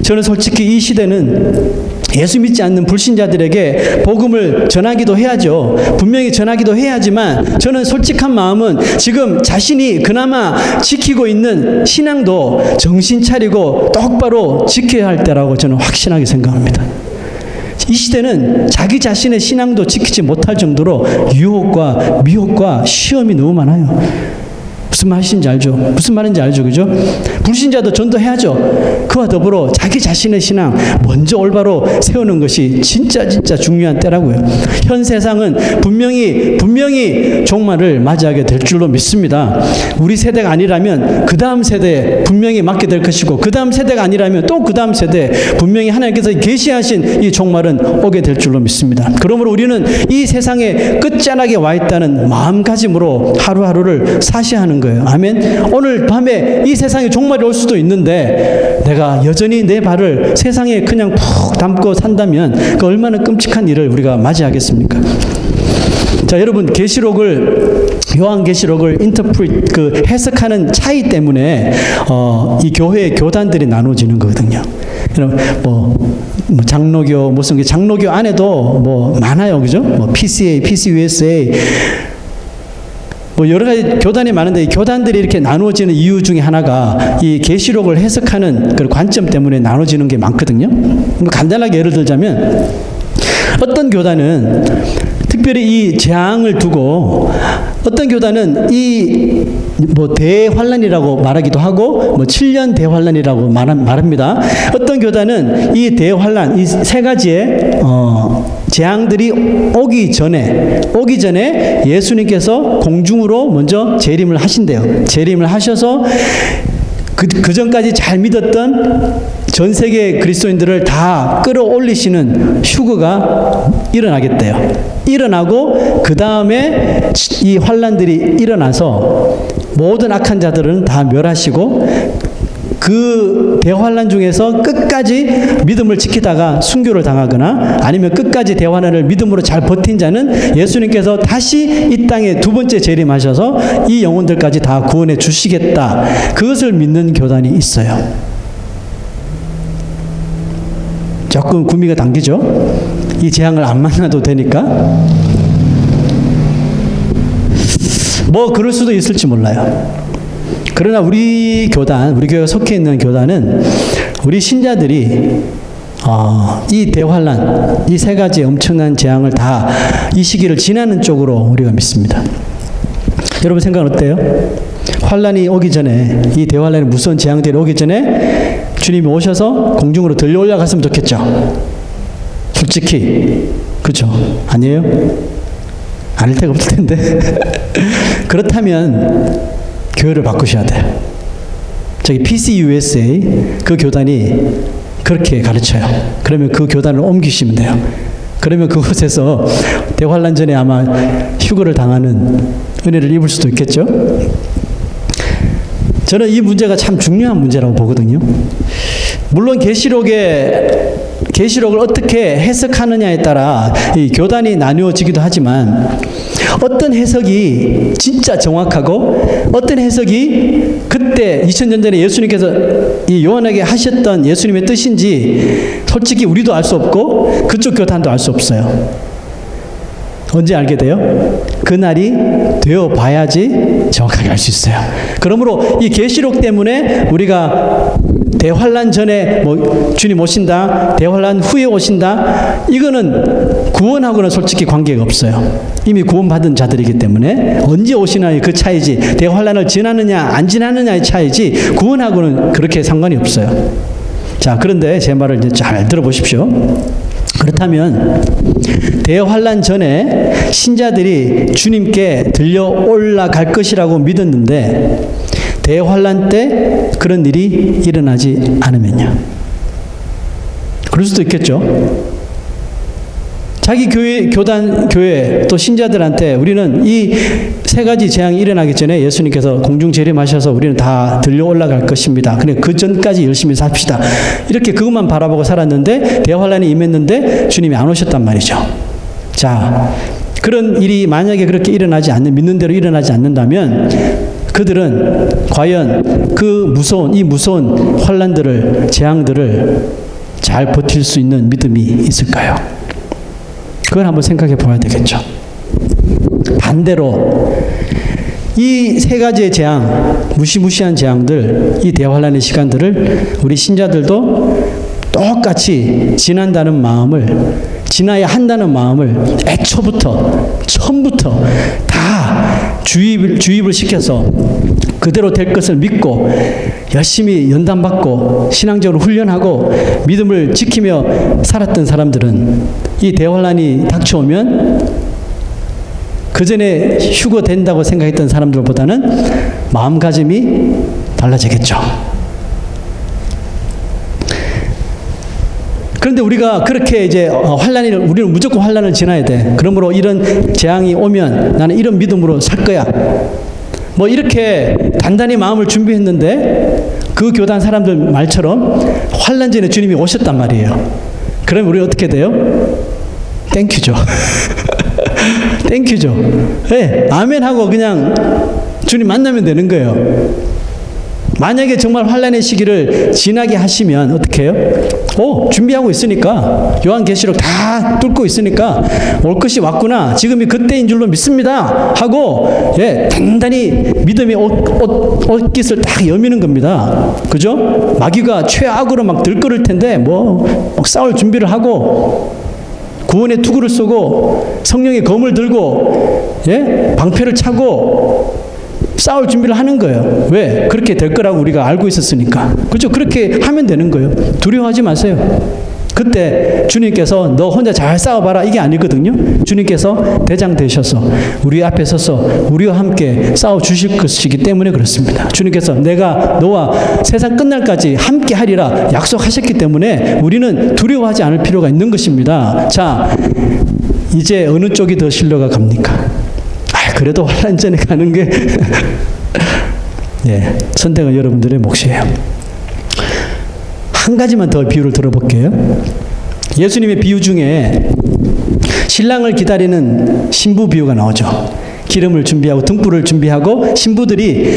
저는 솔직히 이 시대는 예수 믿지 않는 불신자들에게 복음을 전하기도 해야죠. 분명히 전하기도 해야지만 저는 솔직한 마음은 지금 자신이 그나마 지키고 있는 신앙도 정신 차리고 똑바로 지켜야 할 때라고 저는 확신하게 생각합니다. 이 시대는 자기 자신의 신앙도 지키지 못할 정도로 유혹과 미혹과 시험이 너무 많아요. 무슨 말인지 알죠? 무슨 말인지 알죠? 그죠? 불신자도 전도해야죠. 그와 더불어 자기 자신의 신앙 먼저 올바로 세우는 것이 진짜 중요한 때라고요. 현 세상은 분명히 종말을 맞이하게 될 줄로 믿습니다. 우리 세대가 아니라면 그 다음 세대에 분명히 맞게 될 것이고 그 다음 세대가 아니라면 또 그 다음 세대에 분명히 하나님께서 계시하신 이 종말은 오게 될 줄로 믿습니다. 그러므로 우리는 이 세상의 끝자락에 와 있다는 마음가짐으로 하루하루를 사셔야 하는 거예요. 아멘. 오늘 밤에 이 세상에 종말이 올 수도 있는데 내가 여전히 내 발을 세상에 그냥 푹 담고 산다면 그 얼마나 끔찍한 일을 우리가 맞이하겠습니까? 자, 여러분, 요한계시록을 해석하는 차이 때문에 이 교회의 교단들이 나눠지는 거거든요. 뭐 장로교 무슨 장로교 안에도 뭐 많아요, 그죠? 뭐 PCA, PCUSA 뭐 여러 가지 교단이 많은데 이 교단들이 이렇게 나누어지는 이유 중에 하나가 이 계시록을 해석하는 그 관점 때문에 나눠지는 게 많거든요. 간단하게 예를 들자면 어떤 교단은 특별히 이 재앙을 두고 어떤 교단은 이 뭐 대환란이라고 말하기도 하고 뭐 7년 대환란이라고 말합니다. 어떤 교단은 이 대환란 이 세 가지의 재앙들이 오기 전에 예수님께서 공중으로 먼저 재림을 하신대요. 재림을 하셔서 그 전까지 잘 믿었던 전 세계 그리스도인들을 다 끌어올리시는 휴거가 일어나겠대요. 일어나고 그 다음에 이 환란들이 일어나서 모든 악한 자들은 다 멸하시고 그 대환란 중에서 끝까지 믿음을 지키다가 순교를 당하거나 아니면 끝까지 대환란을 믿음으로 잘 버틴 자는 예수님께서 다시 이 땅에 두 번째 재림하셔서 이 영혼들까지 다 구원해 주시겠다. 그것을 믿는 교단이 있어요. 조금 구미가 당기죠? 이 재앙을 안 만나도 되니까. 뭐 그럴 수도 있을지 몰라요. 그러나 우리 교회가 속해 있는 교단은 우리 신자들이 이 대환란, 이 세 가지 엄청난 재앙을 다 이 시기를 지나는 쪽으로 우리가 믿습니다. 여러분 생각은 어때요? 환란이 오기 전에, 이 대환란의 무서운 재앙들이 오기 전에 주님이 오셔서 공중으로 들려 올라갔으면 좋겠죠. 솔직히 그렇죠? 아니에요? 아닐 때가 없을 텐데. 그렇다면 교회를 바꾸셔야 돼요. 저기 PCUSA 그 교단이 그렇게 가르쳐요. 그러면 그 교단을 옮기시면 돼요. 그러면 그곳에서 대환란 전에 아마 휴거를 당하는 은혜를 입을 수도 있겠죠. 저는 이 문제가 참 중요한 문제라고 보거든요. 물론 계시록을 어떻게 해석하느냐에 따라 이 교단이 나누어지기도 하지만 어떤 해석이 진짜 정확하고 어떤 해석이 그때 2000년 전에 예수님께서 이 요한에게 하셨던 예수님의 뜻인지 솔직히 우리도 알 수 없고 그쪽 교단도 알 수 없어요. 언제 알게 돼요? 그날이 되어 봐야지 정확하게 알 수 있어요. 그러므로 이 계시록 때문에 우리가 대환란 전에 뭐 주님 오신다, 대환란 후에 오신다, 이거는 구원하고는 솔직히 관계가 없어요. 이미 구원받은 자들이기 때문에 언제 오시나의 그 차이지, 대환란을 지나느냐 안 지나느냐의 차이지 구원하고는 그렇게 상관이 없어요. 자, 그런데 제 말을 이제 잘 들어보십시오. 그렇다면 대환란 전에 신자들이 주님께 들려 올라갈 것이라고 믿었는데 대환란 때 그런 일이 일어나지 않으면요. 그럴 수도 있겠죠. 자기 교회 또 신자들한테 우리는 이 세 가지 재앙이 일어나기 전에 예수님께서 공중 재림하셔서 우리는 다 들려 올라갈 것입니다. 그래 그 전까지 열심히 삽시다. 이렇게 그것만 바라보고 살았는데 대환란이 임했는데 주님이 안 오셨단 말이죠. 자, 그런 일이 만약에 그렇게 믿는 대로 일어나지 않는다면 그들은 과연 이 무서운 환란들을, 재앙들을 잘 버틸 수 있는 믿음이 있을까요? 그걸 한번 생각해 봐야 되겠죠. 반대로 이 세 가지의 재앙, 무시무시한 재앙들, 이 대환란의 시간들을 우리 신자들도 똑같이 지나야 한다는 마음을 처음부터 다 주입을 시켜서 그대로 될 것을 믿고 열심히 연단받고 신앙적으로 훈련하고 믿음을 지키며 살았던 사람들은 이 대환란이 닥쳐오면 그 전에 휴거된다고 생각했던 사람들보다는 마음가짐이 달라지겠죠. 그런데 우리가 그렇게 이제 우리는 무조건 환란을 지나야 돼. 그러므로 이런 재앙이 오면 나는 이런 믿음으로 살 거야. 뭐 이렇게 단단히 마음을 준비했는데 그 교단 사람들 말처럼 환란 전에 주님이 오셨단 말이에요. 그럼 우리 어떻게 돼요? 땡큐죠. 땡큐죠. 네, 아멘 하고 그냥 주님 만나면 되는 거예요. 만약에 정말 환란의 시기를 지나게 하시면 어떻게 해요? 준비하고 있으니까, 요한계시록 다 뚫고 있으니까 올 것이 왔구나, 지금이 그때인 줄로 믿습니다 하고 단단히 믿음의 옷깃을 딱 여미는 겁니다. 그죠? 마귀가 최악으로 막 들끓을 텐데 막 싸울 준비를 하고 구원의 투구를 쏘고 성령의 검을 들고 방패를 차고 싸울 준비를 하는 거예요. 왜? 그렇게 될 거라고 우리가 알고 있었으니까. 그렇죠? 그렇게 하면 되는 거예요. 두려워하지 마세요. 그때 주님께서 너 혼자 잘 싸워봐라 이게 아니거든요. 주님께서 대장 되셔서 우리 앞에 서서 우리와 함께 싸워주실 것이기 때문에 그렇습니다. 주님께서 내가 너와 세상 끝날까지 함께 하리라 약속하셨기 때문에 우리는 두려워하지 않을 필요가 있는 것입니다. 자, 이제 어느 쪽이 더 신뢰가 갑니까? 그래도 환란 전에 가는 게 선택은 여러분들의 몫이에요. 한 가지만 더 비유를 들어볼게요. 예수님의 비유 중에 신랑을 기다리는 신부 비유가 나오죠. 기름을 준비하고 등불을 준비하고 신부들이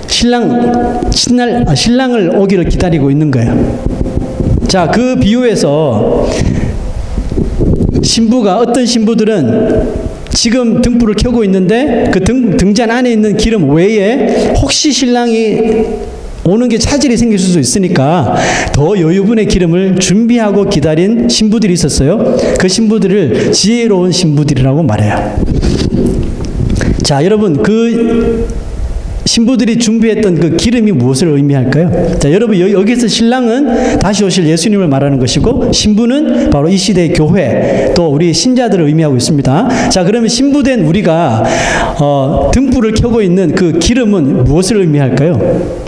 신랑을 오기를 기다리고 있는 거예요. 자, 그 비유에서 어떤 신부들은 지금 등불을 켜고 있는데 그 등잔 안에 있는 기름 외에 혹시 신랑이 오는 게 차질이 생길 수도 있으니까 더 여유분의 기름을 준비하고 기다린 신부들이 있었어요. 그 신부들을 지혜로운 신부들이라고 말해요. 자, 여러분, 그 신부들이 준비했던 그 기름이 무엇을 의미할까요? 자, 여러분 여기서 신랑은 다시 오실 예수님을 말하는 것이고 신부는 바로 이 시대의 교회 또 우리 신자들을 의미하고 있습니다. 자, 그러면 신부된 우리가 등불을 켜고 있는 그 기름은 무엇을 의미할까요?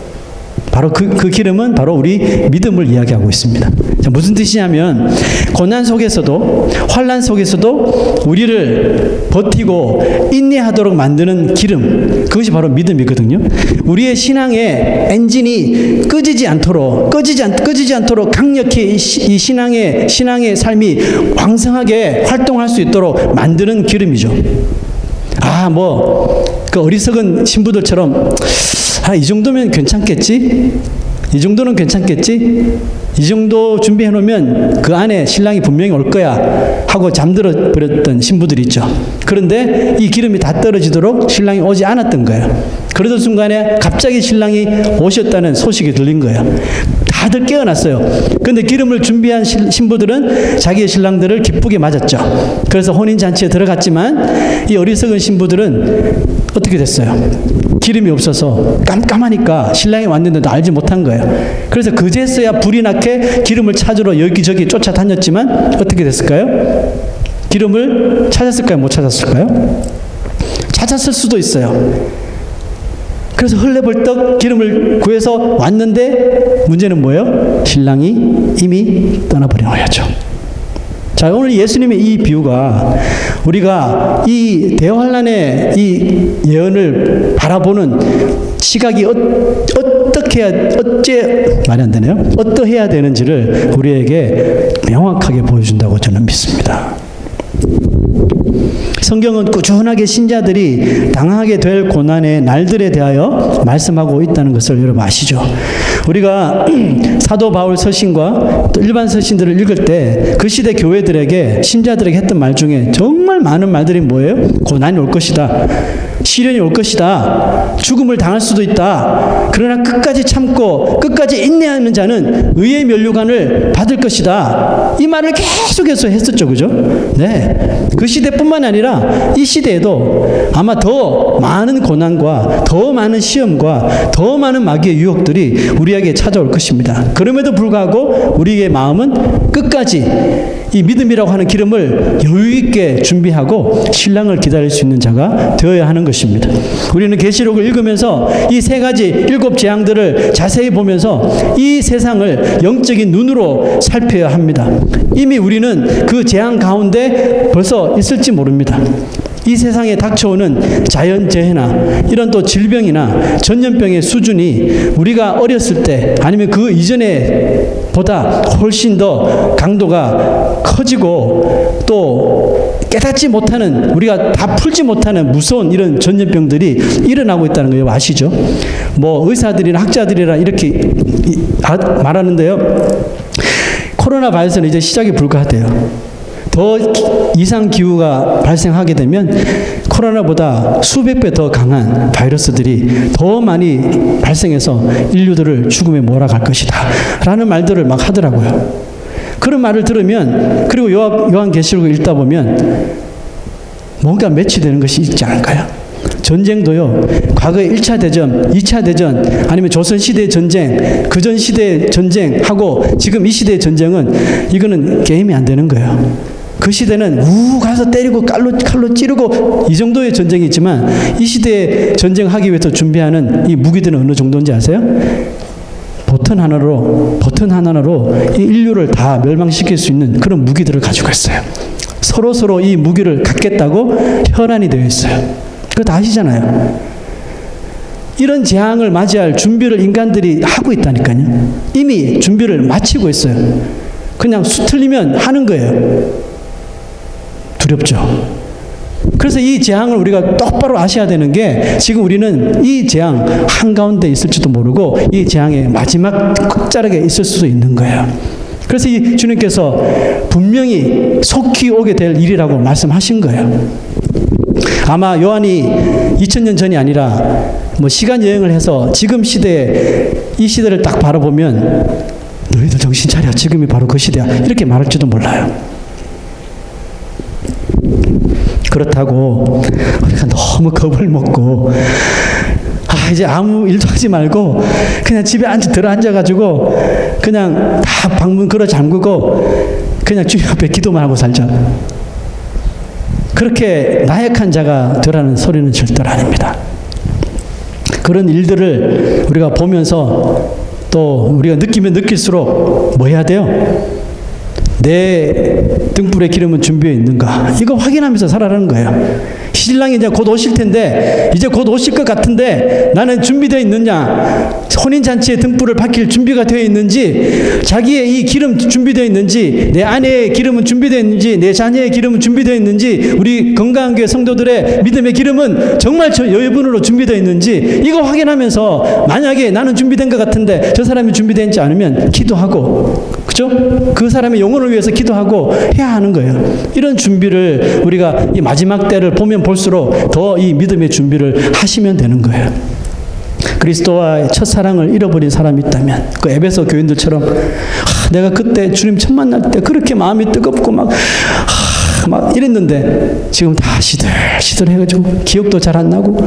바로 그 기름은 바로 우리 믿음을 이야기하고 있습니다. 자, 무슨 뜻이냐면 고난 속에서도 환난 속에서도 우리를 버티고 인내하도록 만드는 기름, 그것이 바로 믿음이거든요. 우리의 신앙의 엔진이 꺼지지 않도록 강력히 이 신앙의 삶이 왕성하게 활동할 수 있도록 만드는 기름이죠. 그 어리석은 신부들처럼 이 정도면 괜찮겠지? 이 정도는 괜찮겠지? 이 정도 준비해 놓으면 그 안에 신랑이 분명히 올 거야 하고 잠들어 버렸던 신부들이 있죠. 그런데 이 기름이 다 떨어지도록 신랑이 오지 않았던 거예요. 그러던 순간에 갑자기 신랑이 오셨다는 소식이 들린 거예요. 다들 깨어났어요. 그런데 기름을 준비한 신부들은 자기의 신랑들을 기쁘게 맞았죠. 그래서 혼인잔치에 들어갔지만 이 어리석은 신부들은 어떻게 됐어요? 기름이 없어서 깜깜하니까 신랑이 왔는데도 알지 못한 거예요. 그래서 그제서야 불이 나게 기름을 찾으러 여기저기 쫓아다녔지만 어떻게 됐을까요? 기름을 찾았을까요? 못 찾았을까요? 찾았을 수도 있어요. 그래서 헐레벌떡 기름을 구해서 왔는데 문제는 뭐예요? 신랑이 이미 떠나버린 거였죠. 자, 오늘 예수님의 이 비유가 우리가 이 대환란의 이 예언을 바라보는 시각이 어떠해야 되는지를 우리에게 명확하게 보여준다고 저는 믿습니다. 성경은 꾸준하게 신자들이 당하게 될 고난의 날들에 대하여 말씀하고 있다는 것을 여러분 아시죠? 우리가 사도 바울 서신과 또 일반 서신들을 읽을 때 그 시대 교회들에게 신자들에게 했던 말 중에 정말 많은 말들이 뭐예요? 고난이 올 것이다. 시련이 올 것이다. 죽음을 당할 수도 있다. 그러나 끝까지 참고 끝까지 인내하는 자는 의의 면류관을 받을 것이다. 이 말을 계속해서 했었죠. 그죠? 네. 그 시대뿐만 아니라 이 시대에도 아마 더 많은 고난과 더 많은 시험과 더 많은 마귀의 유혹들이 우리에게 찾아올 것입니다. 그럼에도 불구하고 우리의 마음은 끝까지 이 믿음이라고 하는 기름을 여유 있게 준비하고 신랑을 기다릴 수 있는 자가 되어야 하는 것입니다. 우리는 계시록을 읽으면서 이 세 가지 일곱 재앙들을 자세히 보면서 이 세상을 영적인 눈으로 살펴야 합니다. 이미 우리는 그 재앙 가운데 벌써 있을지 모릅니다. 이 세상에 닥쳐오는 자연재해나 이런 또 질병이나 전염병의 수준이 우리가 어렸을 때 아니면 그 이전에 보다 훨씬 더 강도가 커지고 또 깨닫지 못하는 우리가 다 풀지 못하는 무서운 이런 전염병들이 일어나고 있다는 거 아시죠? 뭐 의사들이나 학자들이나 이렇게 말하는데요. 코로나 바이러스는 이제 시작이 불가하대요. 더 이상 기후가 발생하게 되면 코로나보다 수백 배 더 강한 바이러스들이 더 많이 발생해서 인류들을 죽음에 몰아갈 것이다 라는 말들을 막 하더라고요. 그런 말을 들으면 그리고 요한계시록을 읽다 보면 뭔가 매치되는 것이 있지 않을까요? 전쟁도요, 과거의 1차 대전, 2차 대전, 아니면 조선시대의 전쟁, 그전 시대의 전쟁하고 지금 이 시대의 전쟁은 이거는 게임이 안 되는 거예요. 그 시대는 가서 때리고 칼로 찌르고 이 정도의 전쟁이 있지만 이 시대에 전쟁하기 위해서 준비하는 이 무기들은 어느 정도인지 아세요? 버튼 하나로 이 인류를 다 멸망시킬 수 있는 그런 무기들을 가지고 있어요. 서로 이 무기를 갖겠다고 혈안이 되어 있어요. 그거 다 아시잖아요. 이런 재앙을 맞이할 준비를 인간들이 하고 있다니까요. 이미 준비를 마치고 있어요. 그냥 틀리면 하는 거예요. 두렵죠. 그래서 이 재앙을 우리가 똑바로 아셔야 되는 게 지금 우리는 이 재앙 한가운데 있을지도 모르고 이 재앙의 마지막 끝자락에 있을 수도 있는 거예요. 그래서 이 주님께서 분명히 속히 오게 될 일이라고 말씀하신 거예요. 아마 요한이 2000년 전이 아니라 뭐 시간 여행을 해서 지금 시대에 이 시대를 딱 바라보면 너희들 정신 차려. 지금이 바로 그 시대야. 이렇게 말할지도 몰라요. 그렇다고 우리가 너무 겁을 먹고 이제 아무 일도 하지 말고 그냥 집에 들어앉아가지고 그냥 다 방문 걸어 잠그고 그냥 주님 앞에 기도만 하고 살자. 그렇게 나약한 자가 되라는 소리는 절대로 아닙니다. 그런 일들을 우리가 보면서 또 우리가 느끼면 느낄수록 뭐 해야 돼요? 내 등불에 기름은 준비되어 있는가? 이거 확인하면서 살아라는 거예요. 신랑이 이제 곧 오실 텐데, 이제 곧 오실 것 같은데 나는 준비되어 있느냐? 혼인잔치에 등불을 밝힐 준비가 되어 있는지, 자기의 이 기름 준비되어 있는지, 내 아내의 기름은 준비되어 있는지, 내 자녀의 기름은 준비되어 있는지, 우리 건강한 교회 성도들의 믿음의 기름은 정말 저 여러분으로 준비되어 있는지, 이거 확인하면서 만약에 나는 준비된 것 같은데 저 사람이 준비되지 않으면 기도하고, 그죠? 그 사람의 영혼을 위해서 기도하고 해야 하는 거예요. 이런 준비를 우리가 이 마지막 때를 보면 볼수록 더 이 믿음의 준비를 하시면 되는 거예요. 그리스도와의 첫사랑을 잃어버린 사람이 있다면 그 에베소 교인들처럼 내가 그때 주님 처음 만날 때 그렇게 마음이 뜨겁고 막 이랬는데 지금 다 시들해가지고 기억도 잘 안 나고,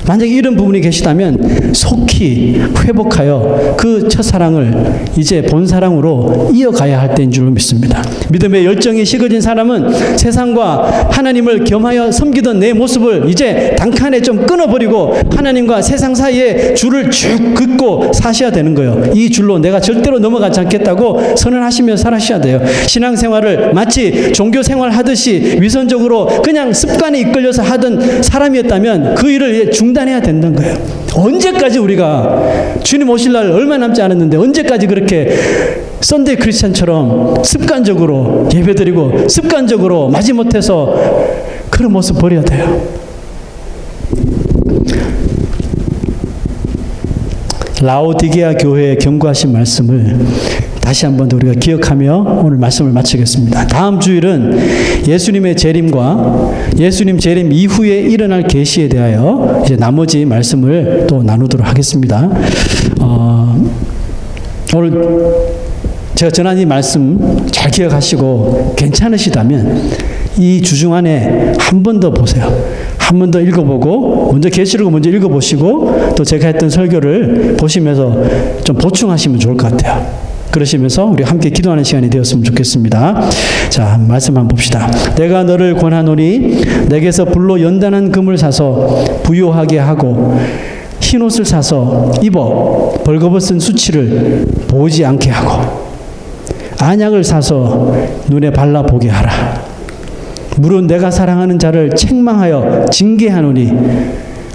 만약에 이런 부분이 계시다면 속히 회복하여 그 첫사랑을 이제 본사랑으로 이어가야 할 때인 줄로 믿습니다. 믿음의 열정이 식어진 사람은 세상과 하나님을 겸하여 섬기던 내 모습을 이제 단칸에 좀 끊어버리고 하나님과 세상 사이에 줄을 쭉 긋고 사셔야 되는 거예요. 이 줄로 내가 절대로 넘어가지 않겠다고 선언하시며 살아셔야 돼요. 신앙생활을 마치 종교생활 하듯이 위선적으로 그냥 습관에 이끌려서 하던 사람이었다면 그 일을 중단해야 된다는 거예요. 언제까지 우리가 주님 오실 날 얼마 남지 않았는데 언제까지 그렇게 썬데이 크리스찬처럼 습관적으로 예배드리고 습관적으로 마지못해서 그런 모습 버려야 돼요. 라오디게아 교회에 경고하신 말씀을 다시 한번 더 우리가 기억하며 오늘 말씀을 마치겠습니다. 다음 주일은 예수님의 재림과 예수님 재림 이후에 일어날 계시에 대하여 이제 나머지 말씀을 또 나누도록 하겠습니다. 오늘 제가 전한 이 말씀 잘 기억하시고 괜찮으시다면 이 주중 안에 한 번 더 보세요. 한 번 더 읽어보고 먼저 계시록을 먼저 읽어보시고 또 제가 했던 설교를 보시면서 좀 보충하시면 좋을 것 같아요. 그러시면서 우리 함께 기도하는 시간이 되었으면 좋겠습니다. 자, 말씀 한번 봅시다. 내가 너를 권하노니 내게서 불로 연단한 금을 사서 부요하게 하고 흰옷을 사서 입어 벌거벗은 수치를 보이지 않게 하고 안약을 사서 눈에 발라보게 하라. 물은 내가 사랑하는 자를 책망하여 징계하노니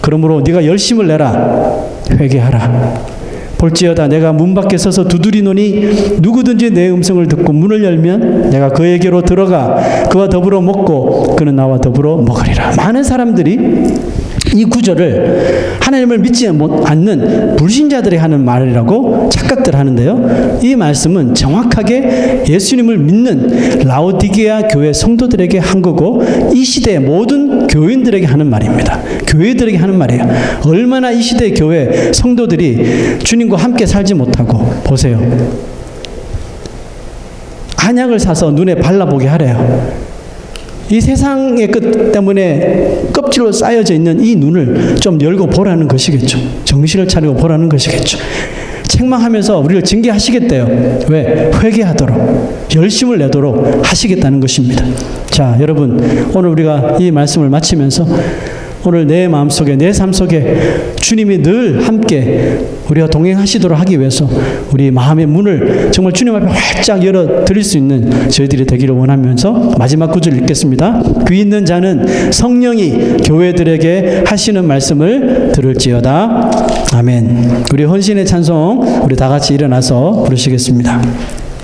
그러므로 네가 열심을 내라. 회개하라. 볼지어다 내가 문 밖에 서서 두드리노니 누구든지 내 음성을 듣고 문을 열면 내가 그에게로 들어가 그와 더불어 먹고 그는 나와 더불어 먹으리라. 많은 사람들이 이 구절을 하나님을 믿지 않는 불신자들이 하는 말이라고 착각들 하는데요. 이 말씀은 정확하게 예수님을 믿는 라오디게아 교회 성도들에게 한 거고 이 시대의 모든 교인들에게 하는 말입니다. 교회들에게 하는 말이에요. 얼마나 이 시대의 교회 성도들이 주님과 함께 살지 못하고, 보세요. 안약을 사서 눈에 발라보게 하래요. 이 세상의 끝 때문에 껍질로 쌓여져 있는 이 눈을 좀 열고 보라는 것이겠죠. 정신을 차리고 보라는 것이겠죠. 책망하면서 우리를 징계하시겠대요. 왜? 회개하도록, 열심을 내도록 하시겠다는 것입니다. 자, 여러분, 오늘 우리가 이 말씀을 마치면서 오늘 내 마음속에, 내 삶 속에 주님이 늘 함께 우리가 동행하시도록 하기 위해서 우리 마음의 문을 정말 주님 앞에 활짝 열어 드릴 수 있는 저희들이 되기를 원하면서 마지막 구절 읽겠습니다. 귀 있는 자는 성령이 교회들에게 하시는 말씀을 들을지어다. 아멘. 우리 헌신의 찬송 우리 다 같이 일어나서 부르시겠습니다.